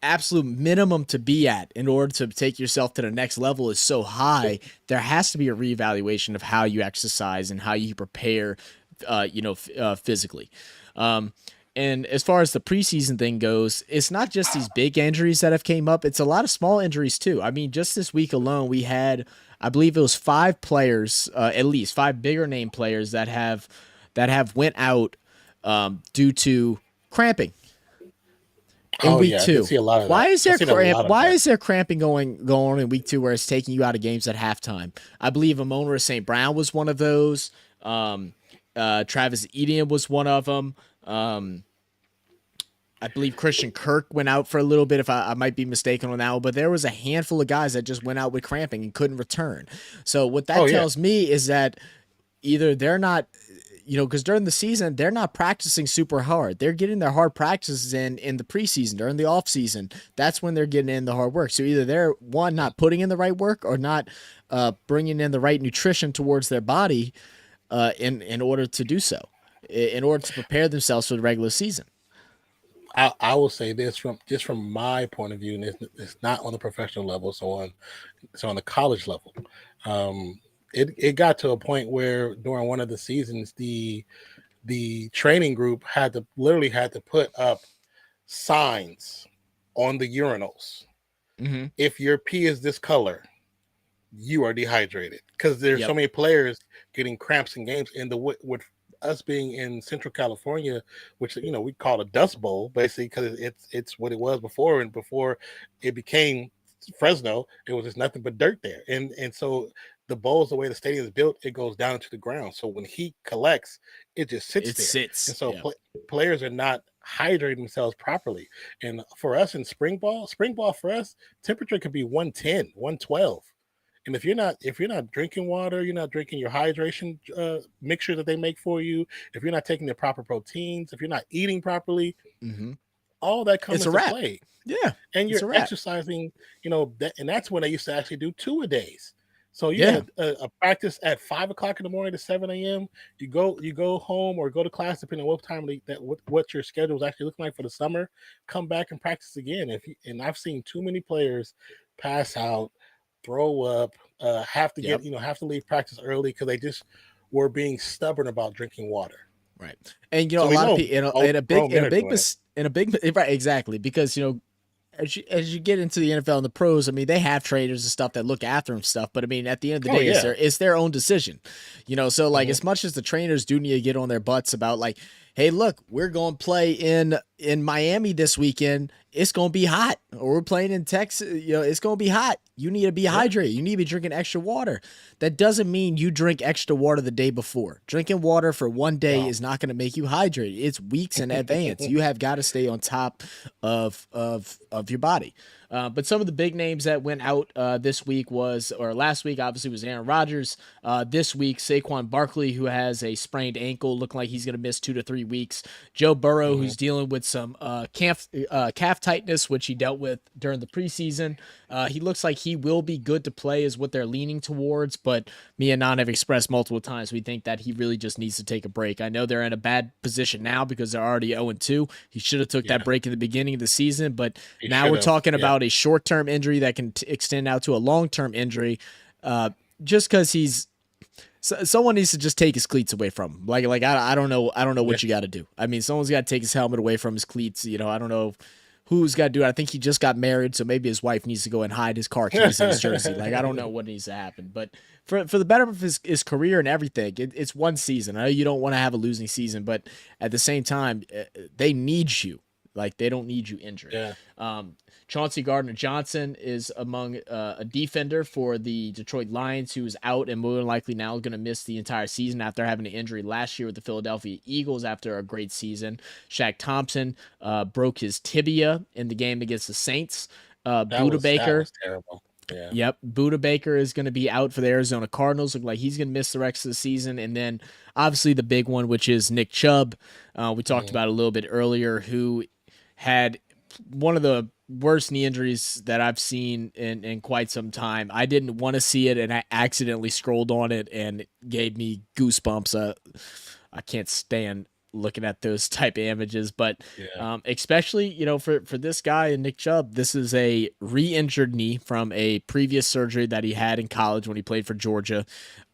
absolute minimum to be at in order to take yourself to the next level is so high, there has to be a reevaluation of how you exercise and how you prepare, physically. And as far as the preseason thing goes, it's not just these big injuries that have came up. It's a lot of small injuries too. I mean, just this week alone, we had, I believe it was 5 players, at least 5 bigger name players that have went out due to cramping. In week 2, I see a lot of why that. is there cramping going on in week 2 where it's taking you out of games at halftime? I believe Amon-Ra St. Brown was one of those. Travis Etienne was one of them. I believe Christian Kirk went out for a little bit, if I might be mistaken on that one, but there was a handful of guys that just went out with cramping and couldn't return. So what that Oh yeah, tells me is that either they're not, because during the season, they're not practicing super hard. They're getting their hard practices in the preseason, during the off season. That's when they're getting in the hard work. So either they're, one, not putting in the right work, or not bringing in the right nutrition towards their body in order to do so, in order to prepare themselves for the regular season. I will say this from my point of view, and it's not on the professional level, so on the college level. It got to a point where during one of the seasons, the training group literally had to put up signs on the urinals. Mm-hmm. If your pee is this color, you are dehydrated, because there's so many players getting cramps in games. And with us being in Central California, which we call a dust bowl basically, because it's what it was before, and before it became Fresno, it was just nothing but dirt there. And so the bowls, the way the stadium is built, it goes down into the ground. So when heat collects, it just sits there. And so players are not hydrating themselves properly. And for us in spring ball for us, temperature could be 110, 112. And if you're not drinking water, you're not drinking your hydration mixture that they make for you, if you're not taking the proper proteins, if you're not eating properly, all that comes into play. Yeah. And you're exercising, and that's when they used to actually do 2-a-days. So you had a practice at 5:00 in the morning to 7 a.m. You go home or go to class, depending on what time what your schedule is actually looking like for the summer. Come back and practice again. And I've seen too many players pass out, throw up, have to have to leave practice early because they just were being stubborn about drinking water. Right. And a lot of people in a big right, exactly, because as you get into the NFL and the pros, I mean, they have trainers and stuff that look after them stuff, but I mean, at the end of the day, it's their own decision, so like as much as the trainers do need to get on their butts about like, hey, look, we're going to play in Miami this weekend. It's going to be hot. Or we're playing in Texas. It's going to be hot. You need to be hydrated. You need to be drinking extra water. That doesn't mean you drink extra water the day before. Drinking water for one day is not going to make you hydrated. It's weeks in advance. You have got to stay on top of your body. But some of the big names that went out last week, obviously, was Aaron Rodgers. This week, Saquon Barkley, who has a sprained ankle, looking like he's going to miss 2 to 3 weeks. Joe Burrow, who's dealing with some calf tightness, which he dealt with during the preseason. He looks like he will be good to play, is what they're leaning towards. But me and Non have expressed multiple times we think that he really just needs to take a break. I know they're in a bad position now because they're already 0-2. He should have took that break in the beginning of the season, but now we're talking about a short-term injury that can extend out to a long-term injury. Just because someone needs to just take his cleats away from him. Like I don't know what you got to do. I mean, someone's got to take his helmet away from his cleats. I don't know who's got to do it. I think he just got married, so maybe his wife needs to go and hide his car keys in his jersey. Like, I don't know what needs to happen, but for the better of his career and everything, it's one season. I know you don't want to have a losing season, but at the same time, they need you. Like, they don't need you injured. Yeah. Chauncey Gardner-Johnson is among a defender for the Detroit Lions, who is out and more than likely now going to miss the entire season after having an injury last year with the Philadelphia Eagles after a great season. Shaq Thompson broke his tibia in the game against the Saints. Buda Baker. That was terrible. Yeah. Yep. Buda Baker is going to be out for the Arizona Cardinals. Look like he's going to miss the rest of the season. And then obviously the big one, which is Nick Chubb. We talked about a little bit earlier, who had one of the worst knee injuries that I've seen in quite some time. I didn't want to see it, and I accidentally scrolled on it, and it gave me goosebumps. I can't stand looking at those type of images, but especially, for this guy and Nick Chubb, this is a re-injured knee from a previous surgery that he had in college when he played for Georgia.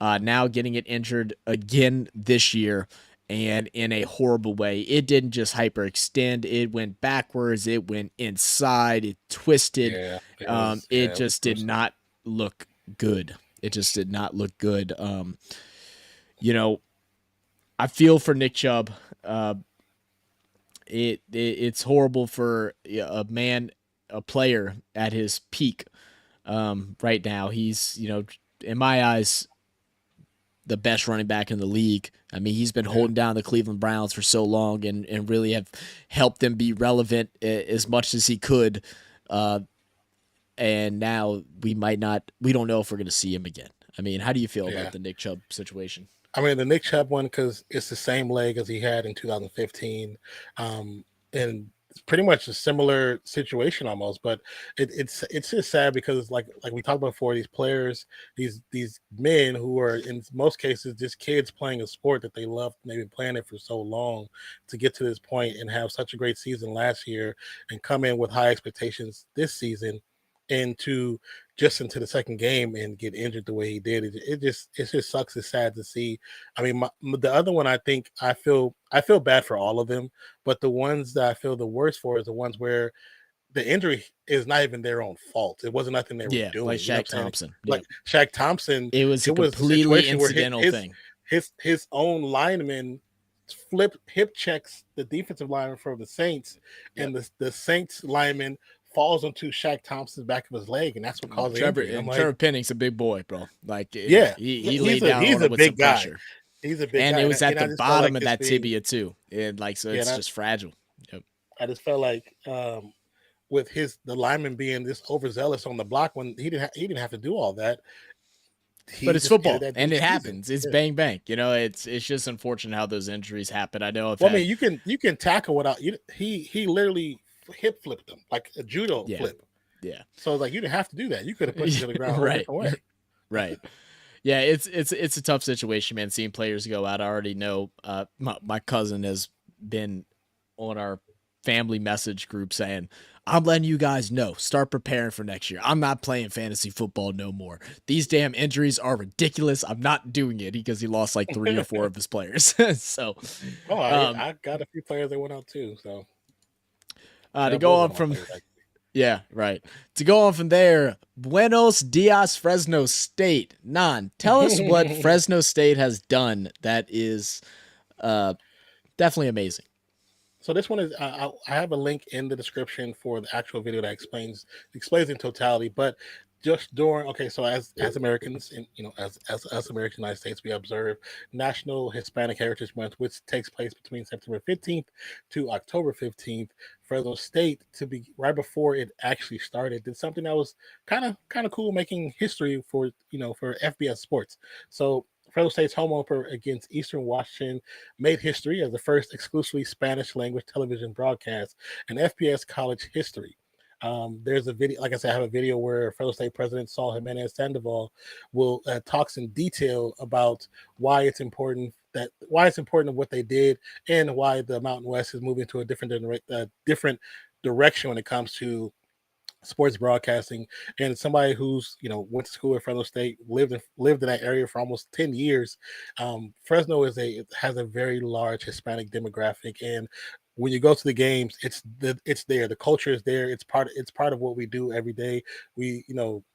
Now getting it injured again this year, and in a horrible way. It didn't just hyperextend. It went backwards. It went inside. It twisted. It just did not look good. It just did not look good. I feel for Nick Chubb. It's horrible for a player at his peak right now. He's, in my eyes, the best running back in the league. I mean, he's been holding down the Cleveland Browns for so long and really have helped them be relevant as much as he could. And now we don't know if we're going to see him again. I mean, how do you feel about the Nick Chubb situation? I mean, the Nick Chubb one, because it's the same leg as he had in 2015. And it's pretty much a similar situation almost, but it's just sad because like we talked about before, these players, these men who are in most cases just kids playing a sport that they love, maybe playing it for so long, to get to this point and have such a great season last year and come in with high expectations this season, and to just into the second game and get injured the way he did. It just sucks. It's sad to see. I mean, the other one, I think I feel bad for all of them, but the ones that I feel the worst for is the ones where the injury is not even their own fault. It wasn't nothing they were doing. Like Shaq Thompson. Like Shaq Thompson, it was a completely incidental thing. His own lineman hip checks the defensive lineman for the Saints, and the Saints lineman falls onto Shaq Thompson's back of his leg, and that's what caused Trevor. the injury. Trevor Penning's a big boy, bro. Like, he laid down on him with some pressure. He's a big and guy. It was at the bottom of that tibia too, and like so, it's just fragile. Yep. I just felt like with the lineman being this overzealous on the block when he didn't have to do all that. But it's football, and it happens. It's bang bang. You know, it's just unfortunate how those injuries happen. I know. I mean, you can tackle without he literally hip flipped them like a judo flip. Yeah. So like you didn't have to do that. You could have pushed it to the ground right. Away. Right. Yeah, it's a tough situation, man. Seeing players go out. I already know. My cousin has been on our family message group saying, "I'm letting you guys know. Start preparing for next year. I'm not playing fantasy football no more. These damn injuries are ridiculous. I'm not doing it," because he lost like 3 or 4 of his players. So, I got a few players that went out too. So. To go on from To go on from there, Buenos Dias, Fresno State. Tell us what Fresno State has done that is definitely amazing. So this one is I have a link in the description for the actual video that explains in totality, but just during so as Americans in as American United States, we observe National Hispanic Heritage Month, which takes place between September 15th to October 15th. Fresno State, to be right before it actually started, did something that was kind of cool, making history for FBS sports. So Fresno State's home opener against Eastern Washington made history as the first exclusively Spanish language television broadcast in FBS college history. There's a video, like I said, I have a video where Fresno State President Saul Jimenez Sandoval will talks in detail about why it's important of what they did and why the Mountain West is moving to a different direction when it comes to sports broadcasting. And somebody who's went to school at Fresno State, lived in that area for almost 10 years. Fresno has a very large Hispanic demographic, and when you go to the games, it's there. The culture is there. It's part of what we do every day. We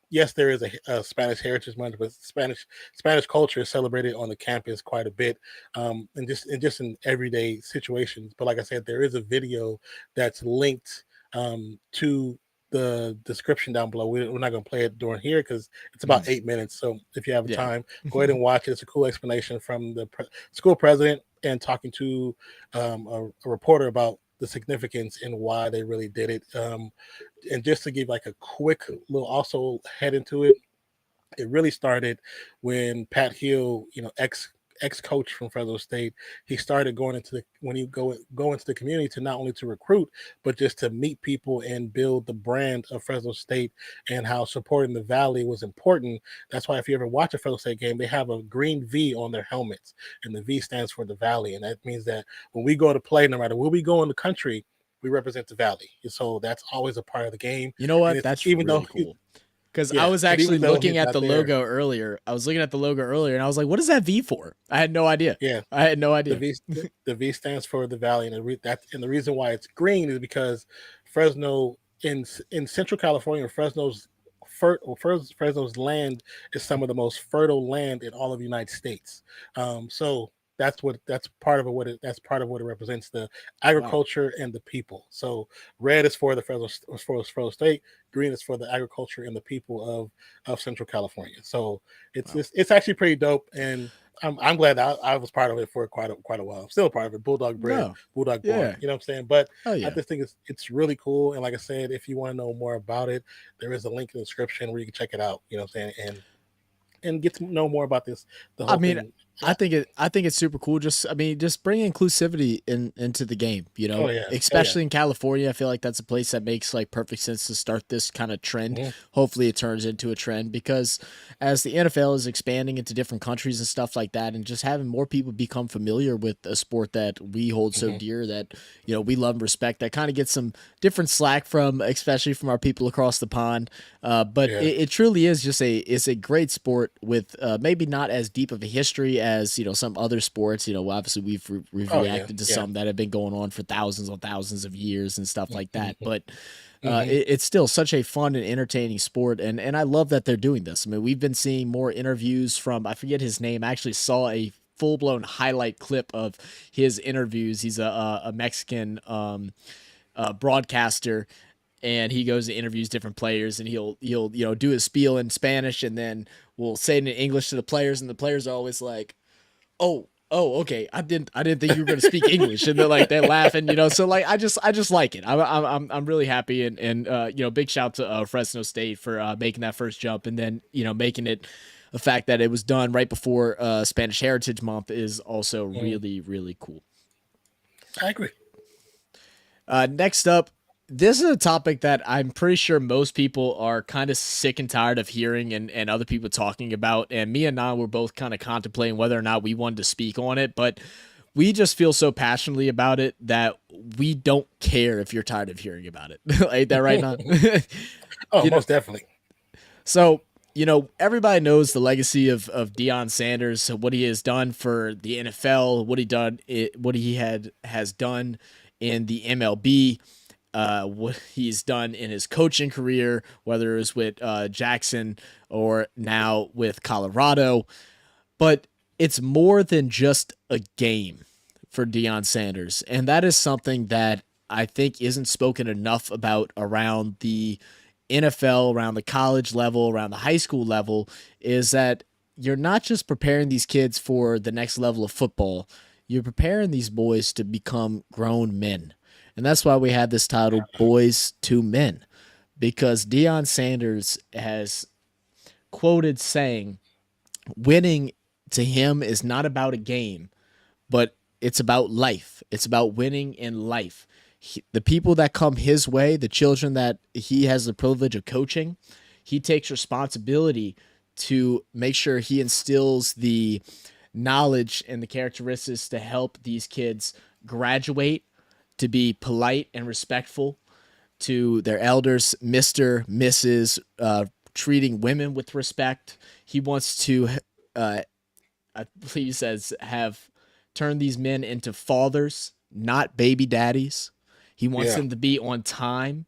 yes, there is a Spanish Heritage Month, but Spanish culture is celebrated on the campus quite a bit, and just in everyday situations. But like I said, there is a video that's linked to the description down below. We're not going to play it during here because it's about 8 minutes. So if you have time, go ahead and watch it. It's a cool explanation from the school president and talking to a reporter about the significance and why they really did it. And just to give like a quick little also head into it, it really started when Pat Hill, ex-coach from Fresno State, he started going into the community to not only to recruit, but just to meet people and build the brand of Fresno State and how supporting the Valley was important. That's why if you ever watch a Fresno State game, they have a green V on their helmets, and the V stands for the Valley. And that means that when we go to play, no matter where we go in the country, we represent the Valley. And so that's always a part of the game. You know what? That's even really cool. Because I was actually looking at the logo earlier. I was looking at the logo earlier, and I was like, "What is that V for?" I had no idea. Yeah, I had no idea. The V stands for the Valley, and the reason why it's green is because Fresno in Central California, Fresno's land is some of the most fertile land in all of the United States. So that's part of what it represents, the agriculture and the people. So red is for the Fresno State, green is for the agriculture and the people of Central California. So it's actually pretty dope. And I'm glad I was part of it for quite a while. I'm still a part of it. Bulldog bred, No. Bulldog born. Yeah. You know what I'm saying? But Oh I yeah. just think it's really cool. And like I said, if you want to know more about it, there is a link in the description where you can check it out. You know what I'm saying? And get to know more about the I whole mean, thing. I think it's super cool. Just just bring inclusivity into the game, Oh yeah, especially in California. I feel like that's a place that makes like perfect sense to start this kind of trend. Mm-hmm. Hopefully it turns into a trend because as the NFL is expanding into different countries and stuff like that, and just having more people become familiar with a sport that we hold so Mm-hmm. dear, that we love and respect, that kind of gets some different slack from, especially from our people across the pond. But Yeah. it truly is just it's a great sport with maybe not as deep of a history as some other sports. Obviously we've Oh yeah, reacted to yeah. some that have been going on for thousands on thousands of years and stuff like that. Mm-hmm. But Mm-hmm. it's still such a fun and entertaining sport, and I love that they're doing this. I mean, we've been seeing more interviews from, I forget his name. I actually saw a full blown highlight clip of his interviews. He's a Mexican broadcaster, and he goes and interviews different players, and he'll do his spiel in Spanish and then will say it in English to the players, and the players are always like, oh, okay, I didn't think you were going to speak English, and they're laughing, so like I just like it. I'm really happy, and big shout to Fresno State for making that first jump, and then making it the fact that it was done right before Spanish Heritage Month is also really, really cool. I agree. Next up, this is a topic that I'm pretty sure most people are kind of sick and tired of hearing and other people talking about. And me and Nan were both kind of contemplating whether or not we wanted to speak on it, but we just feel so passionately about it that we don't care if you're tired of hearing about it. Ain't that right, Nan? Oh, most definitely. So, everybody knows the legacy of Deion Sanders, what he has done for the NFL, what he has done in the MLB, what he's done in his coaching career, whether it was with Jackson or now with Colorado. But it's more than just a game for Deion Sanders, and that is something that I think isn't spoken enough about around the NFL, around the college level, around the high school level, is that you're not just preparing these kids for the next level of football, you're preparing these boys to become grown men. And that's why we have this title, Boys to Men, because Deion Sanders has quoted saying, winning to him is not about a game, but it's about life. It's about winning in life. The people that come his way, the children that he has the privilege of coaching, he takes responsibility to make sure he instills the knowledge and the characteristics to help these kids graduate, to be polite and respectful to their elders, Mr., Mrs., treating women with respect. He wants to, I believe he says, have turned these men into fathers, not baby daddies. He wants them to be on time.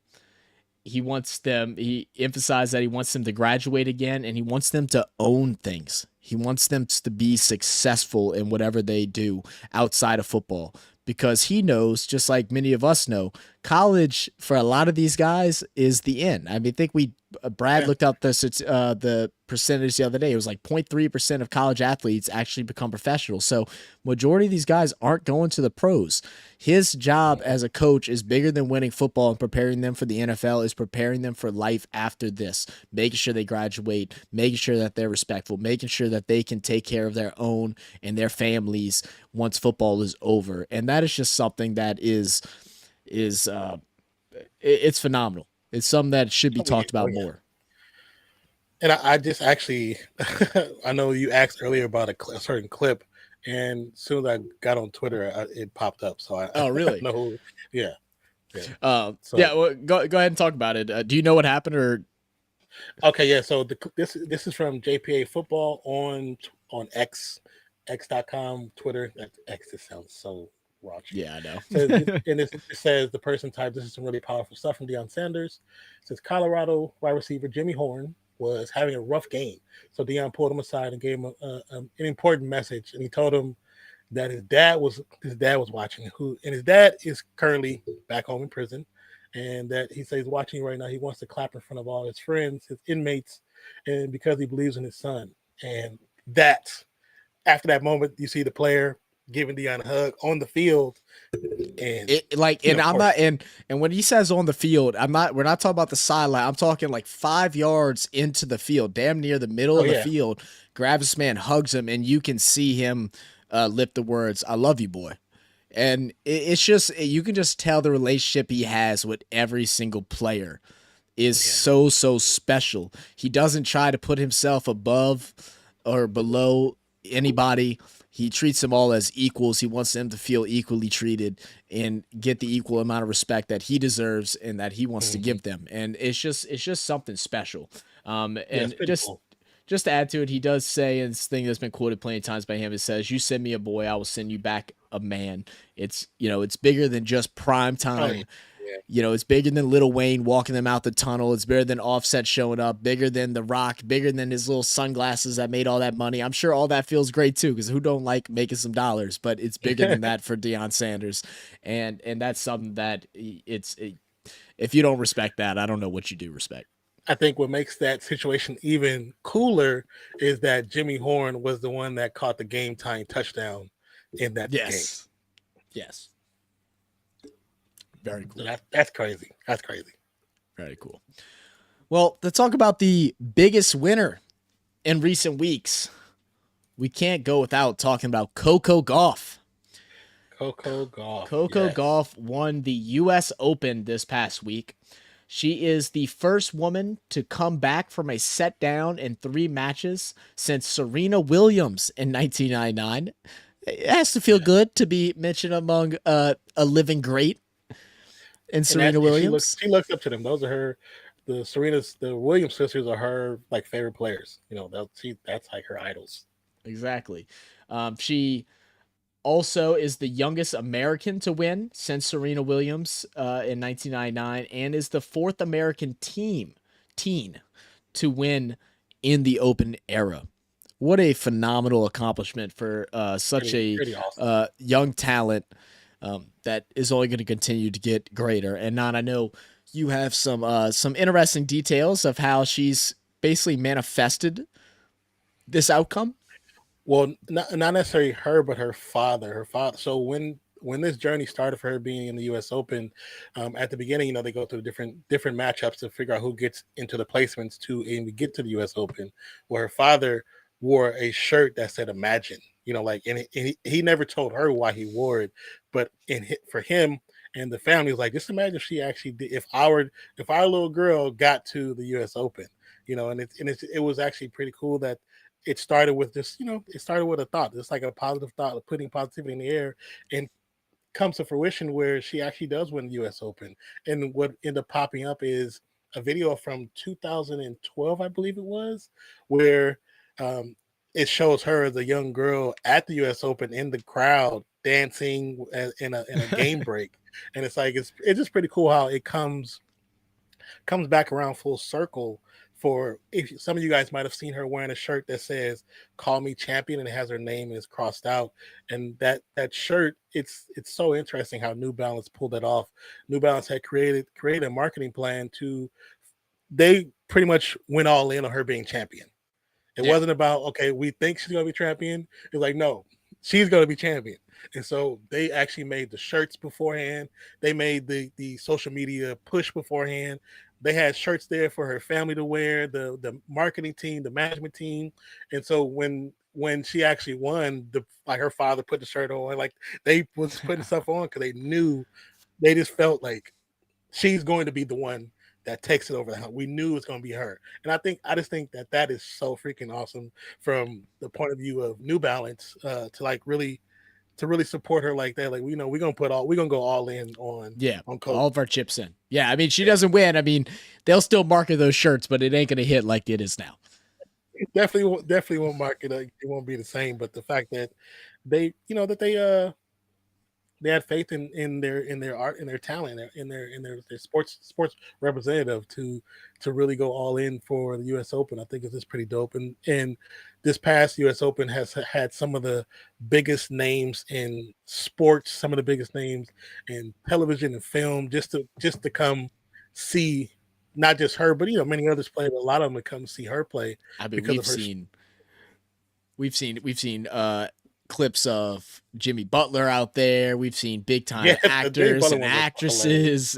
He emphasized that he wants them to graduate again, and he wants them to own things. He wants them to be successful in whatever they do outside of football, because he knows, just like many of us know, college for a lot of these guys is the end. I mean, I think Brad looked up the percentage the other day. It was like 0.3% of college athletes actually become professionals. So majority of these guys aren't going to the pros. His job as a coach is bigger than winning football and preparing them for the NFL, is preparing them for life after this, making sure they graduate, making sure that they're respectful, making sure that they can take care of their own and their families once football is over. And that is just something that it's phenomenal. It's something that should be talked about more. And I just actually, I know you asked earlier about a certain clip, and as soon as I got on Twitter, it popped up. So oh, really? know, yeah. Well, go ahead and talk about it. Do you know what happened, or? Okay, yeah. So this is from JPA Football on X.com, Twitter. That X just sounds so raunchy. Yeah, I know. And it says the person typed, "This is some really powerful stuff from Deion Sanders." It says Colorado wide receiver Jimmy Horn was having a rough game, so Deion pulled him aside and gave him an important message, and he told him that his dad was watching, and his dad is currently back home in prison, and that he says watching right now. He wants to clap in front of all his friends, his inmates, and because he believes in his son. And that after that moment, you see the player giving Deion a hug on the field, and and I'm not and when he says on the field, we're not talking about the sideline. I'm talking like 5 yards into the field, damn near the middle of the field. Grabs this man, hugs him, and you can see him lip the words, "I love you, boy." And it's just, you can just tell the relationship he has with every single player is so special. He doesn't try to put himself above or below anybody. He treats them all as equals. He wants them to feel equally treated and get the equal amount of respect that he deserves and that he wants to give them. And it's just something special. And just to add to it, he does say, and this thing that's been quoted plenty of times by him, it says, "You send me a boy, I will send you back a man." It's, it's bigger than just prime time. It's bigger than Lil Wayne walking them out the tunnel. It's bigger than Offset showing up, bigger than The Rock, bigger than his little sunglasses that made all that money. I'm sure all that feels great too, because who don't like making some dollars? But it's bigger than that for Deion Sanders, and that's something that if you don't respect that, I don't know what you do respect. I think what makes that situation even cooler is that Jimmy Horn was the one that caught the game-tying touchdown in that game. Yes. Very cool. So that's crazy. That's crazy. Very cool. Well, to talk about the biggest winner in recent weeks, we can't go without talking about Coco Gauff. Coco Gauff. Gauff won the US Open this past week. She is the first woman to come back from a set down in 3 matches since Serena Williams in 1999. It has to feel good to be mentioned among a living great. And Serena Williams. She looks up to them. Those are the Williams sisters are her like favorite players. That's like her idols. Exactly. She also is the youngest American to win since Serena Williams in 1999, and is the 4th American teen to win in the Open era. What a phenomenal accomplishment for such pretty awesome. Young talent. That is only going to continue to get greater. And Nan, I know you have some interesting details of how she's basically manifested this outcome. Well, not necessarily her, but her father. So when this journey started for her being in the U.S. Open, at the beginning, they go through different matchups to figure out who gets into the placements to even get to the U.S. Open. Where her father wore a shirt that said "Imagine." And he never told her why he wore it, but for him and the family was like, just imagine if she actually did, if our little girl got to the U.S. Open, and it was actually pretty cool that it started with this, it started with a thought. It's like a positive thought of putting positivity in the air, and comes to fruition where she actually does win the U.S. Open. And what ended up popping up is a video from 2012, I believe it was, where it shows her as a young girl at the U.S. Open in the crowd dancing in a game break, and it's like it's just pretty cool how it comes back around full circle. For if some of you guys might have seen her wearing a shirt that says "Call Me Champion" and it has her name and it's crossed out, and that shirt, it's so interesting how New Balance pulled that off. New Balance had created a marketing plan they pretty much went all in on her being champion. It wasn't about, okay, we think she's going to be champion. It's like, no, she's going to be champion. And so they actually made the shirts beforehand. They made the social media push beforehand. They had shirts there for her family to wear, the marketing team, the management team. And so when she actually won, her father put the shirt on, like they was putting stuff on because they just felt like she's going to be the one that takes it over the hump. We knew it's going to be her. And I just think that is so freaking awesome from the point of view of New Balance to really support her like that. Like, we're going to go all in on Coco. All of our chips in. Yeah. I mean, she doesn't win. I mean, they'll still market those shirts, but it ain't going to hit like it is now. Definitely won't market. It won't be the same. But the fact that they had faith in their art, in their talent, in their sports representative to really go all in for the U.S. Open. I think it's just pretty dope. And this past U.S. Open has had some of the biggest names in sports, some of the biggest names in television and film, just to come see not just her, but many others play. But a lot of them would come see her play. I mean, we've seen clips of Jimmy Butler out there. We've seen big time Yeah, the Jimmy actors Butler and one was actresses,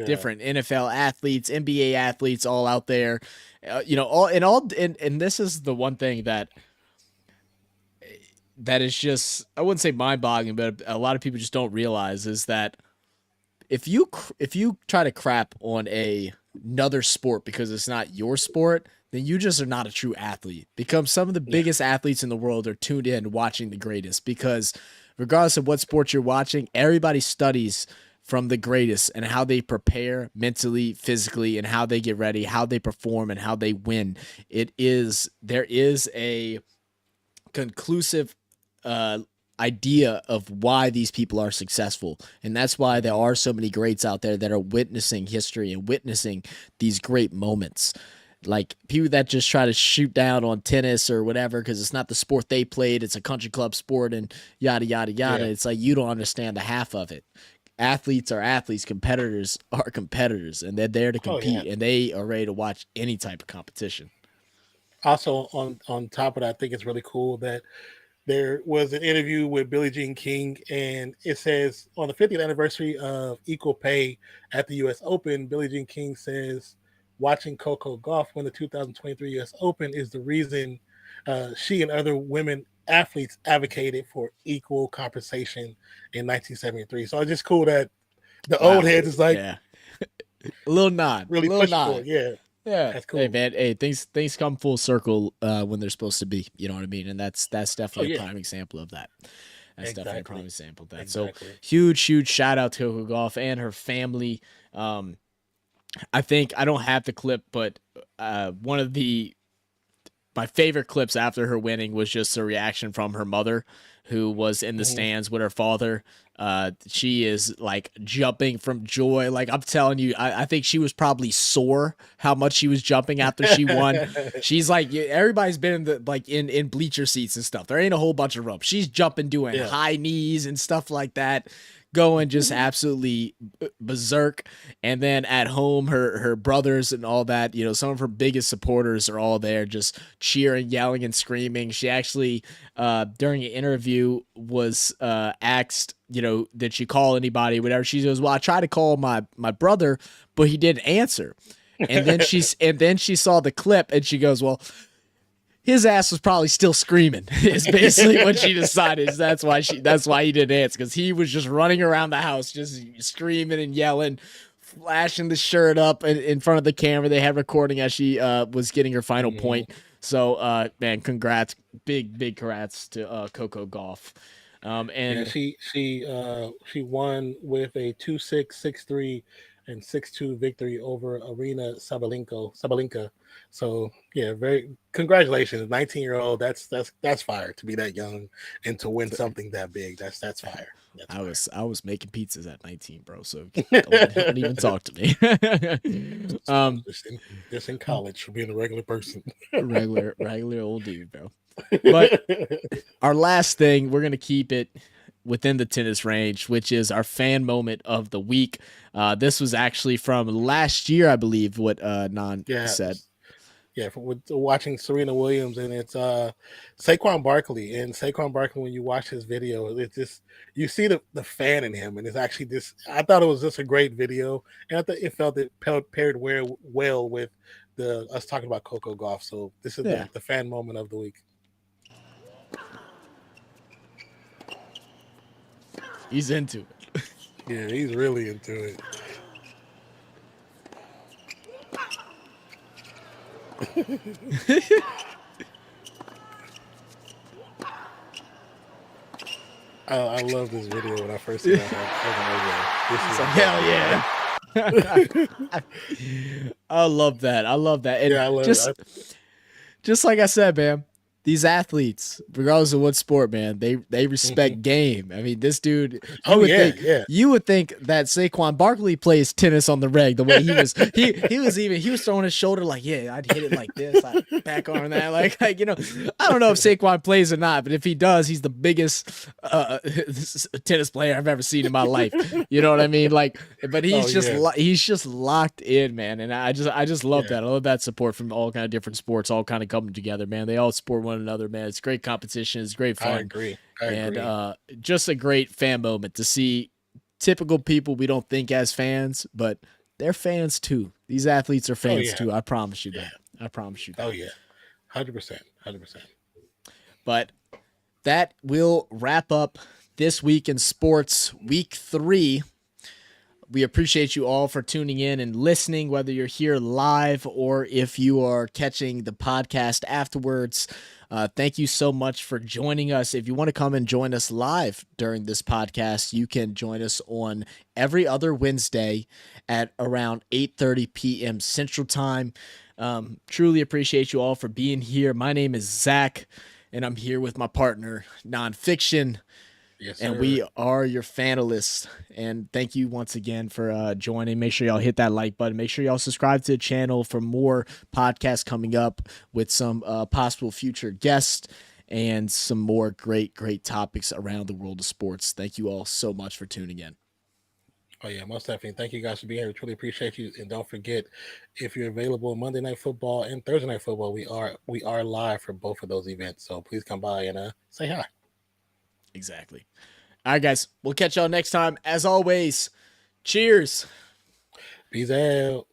different NFL athletes, NBA athletes, all out there. And this is the one thing that is just, I wouldn't say mind boggling, but a lot of people just don't realize is that if you try to crap on another sport because it's not your sport, then you just are not a true athlete. Because some of the biggest athletes in the world are tuned in watching the greatest, because regardless of what sport you're watching, everybody studies from the greatest and how they prepare mentally, physically, and how they get ready, how they perform, and how they win. There is a conclusive idea of why these people are successful, and that's why there are so many greats out there that are witnessing history and witnessing these great moments. Like people that just try to shoot down on tennis or whatever because it's not the sport they played, it's a country club sport and yada yada yada. It's like you don't understand the half of it. Athletes are athletes, competitors are competitors, and they're there to compete, and they are ready to watch any type of competition. Also, on top of that, I think it's really cool that there was an interview with Billie Jean King, and it says on the 50th anniversary of equal pay at the US Open, Billie Jean King says watching Coco Gauff win the 2023 US Open is the reason she and other women athletes advocated for equal compensation in 1973. So it's just cool that the old heads is like, a little nod, really little push nod. for it. Yeah. Yeah, that's cool. Hey man, hey, things come full circle when they're supposed to be. You know what I mean? And that's definitely a prime example of that. That's definitely a prime example of that. Exactly. So huge shout out to Coco Gauff and her family. I think I don't have the clip, but one of my favorite clips after her winning was just a reaction from her mother, who was in the stands with her father. She is like jumping from joy. Like I'm telling you, I think she was probably sore how much she was jumping after she won. She's like, everybody's been in bleacher seats and stuff. There ain't a whole bunch of rope. She's jumping, doing high knees and stuff like that, going just absolutely berserk. And then at home, her brothers and all that, some of her biggest supporters are all there just cheering, yelling, and screaming. She actually, during an interview, was asked, did she call anybody, whatever. She goes, well, I tried to call my brother, but he didn't answer. And then she saw the clip and she goes, well, his ass was probably still screaming. Is basically what she decided. That's why he didn't answer, because he was just running around the house, just screaming and yelling, flashing the shirt up in front of the camera. They had recording as she was getting her final point. So, man, congrats, big congrats to Coco Gauff. And she won with a 2-6, 6-3, and 6-2 victory over Arena Sabalenka. So yeah, very congratulations, 19-year-old. That's fire to be that young and to win something that big. That's fire. I was making pizzas at 19, bro. So don't even talk to me. Just in college for being a regular person. regular old dude, bro. But our last thing, we're gonna keep it within the tennis range, which is our fan moment of the week. This was actually from last year, I believe, what Non said. Yeah, with watching Serena Williams, and it's Saquon Barkley. And Saquon Barkley, when you watch his video, it's just, you see the fan in him, and it's actually this. I thought it was just a great video, and I thought it paired well with us talking about Coco Gauff. So this is the fan moment of the week. He's into it. Yeah, he's really into it. I love this video when I first saw it. Hell yeah. I love that. And I love it. Just like I said, man, these athletes, regardless of what sport, man, they respect game. I mean, this dude, you would think that Saquon Barkley plays tennis on the reg the way he was. He was throwing his shoulder like, yeah, I'd hit it like this, like back arm that, like I don't know if Saquon plays or not, but if he does, he's the biggest tennis player I've ever seen in my life. You know what I mean? Like, but he's just locked in, man, and I just love that. I love that support from all kind of different sports, all kind of coming together, man. They all support one one another, man. It's great competition. It's great I fun. agree. And just a great fan moment to see typical people we don't think as fans, but they're fans too. These athletes are fans yeah. too. I promise you Yeah. that. I promise you that. Oh yeah, 100%. But that will wrap up this week in sports, week 3. We appreciate you all for tuning in and listening, whether you're here live or if you are catching the podcast afterwards. Thank you so much for joining us. If you want to come and join us live during this podcast, you can join us on every other Wednesday at around 8:30 p.m. Central Time. Truly appreciate you all for being here. My name is Zach, and I'm here with my partner, Nonpfixion. Yes, and sir. we are your fanalists. And thank you once again for joining. Make sure y'all hit that like button. Make sure y'all subscribe to the channel for more podcasts coming up with some possible future guests and some more great topics around the world of sports. Thank you all so much for tuning in. Oh yeah, most definitely. Thank you guys for being here. We truly appreciate you. And don't forget, if you're available Monday Night Football and Thursday Night Football, we are live for both of those events. So please come by and say hi. Exactly. All right, guys. We'll catch y'all next time. As always, cheers. Peace out.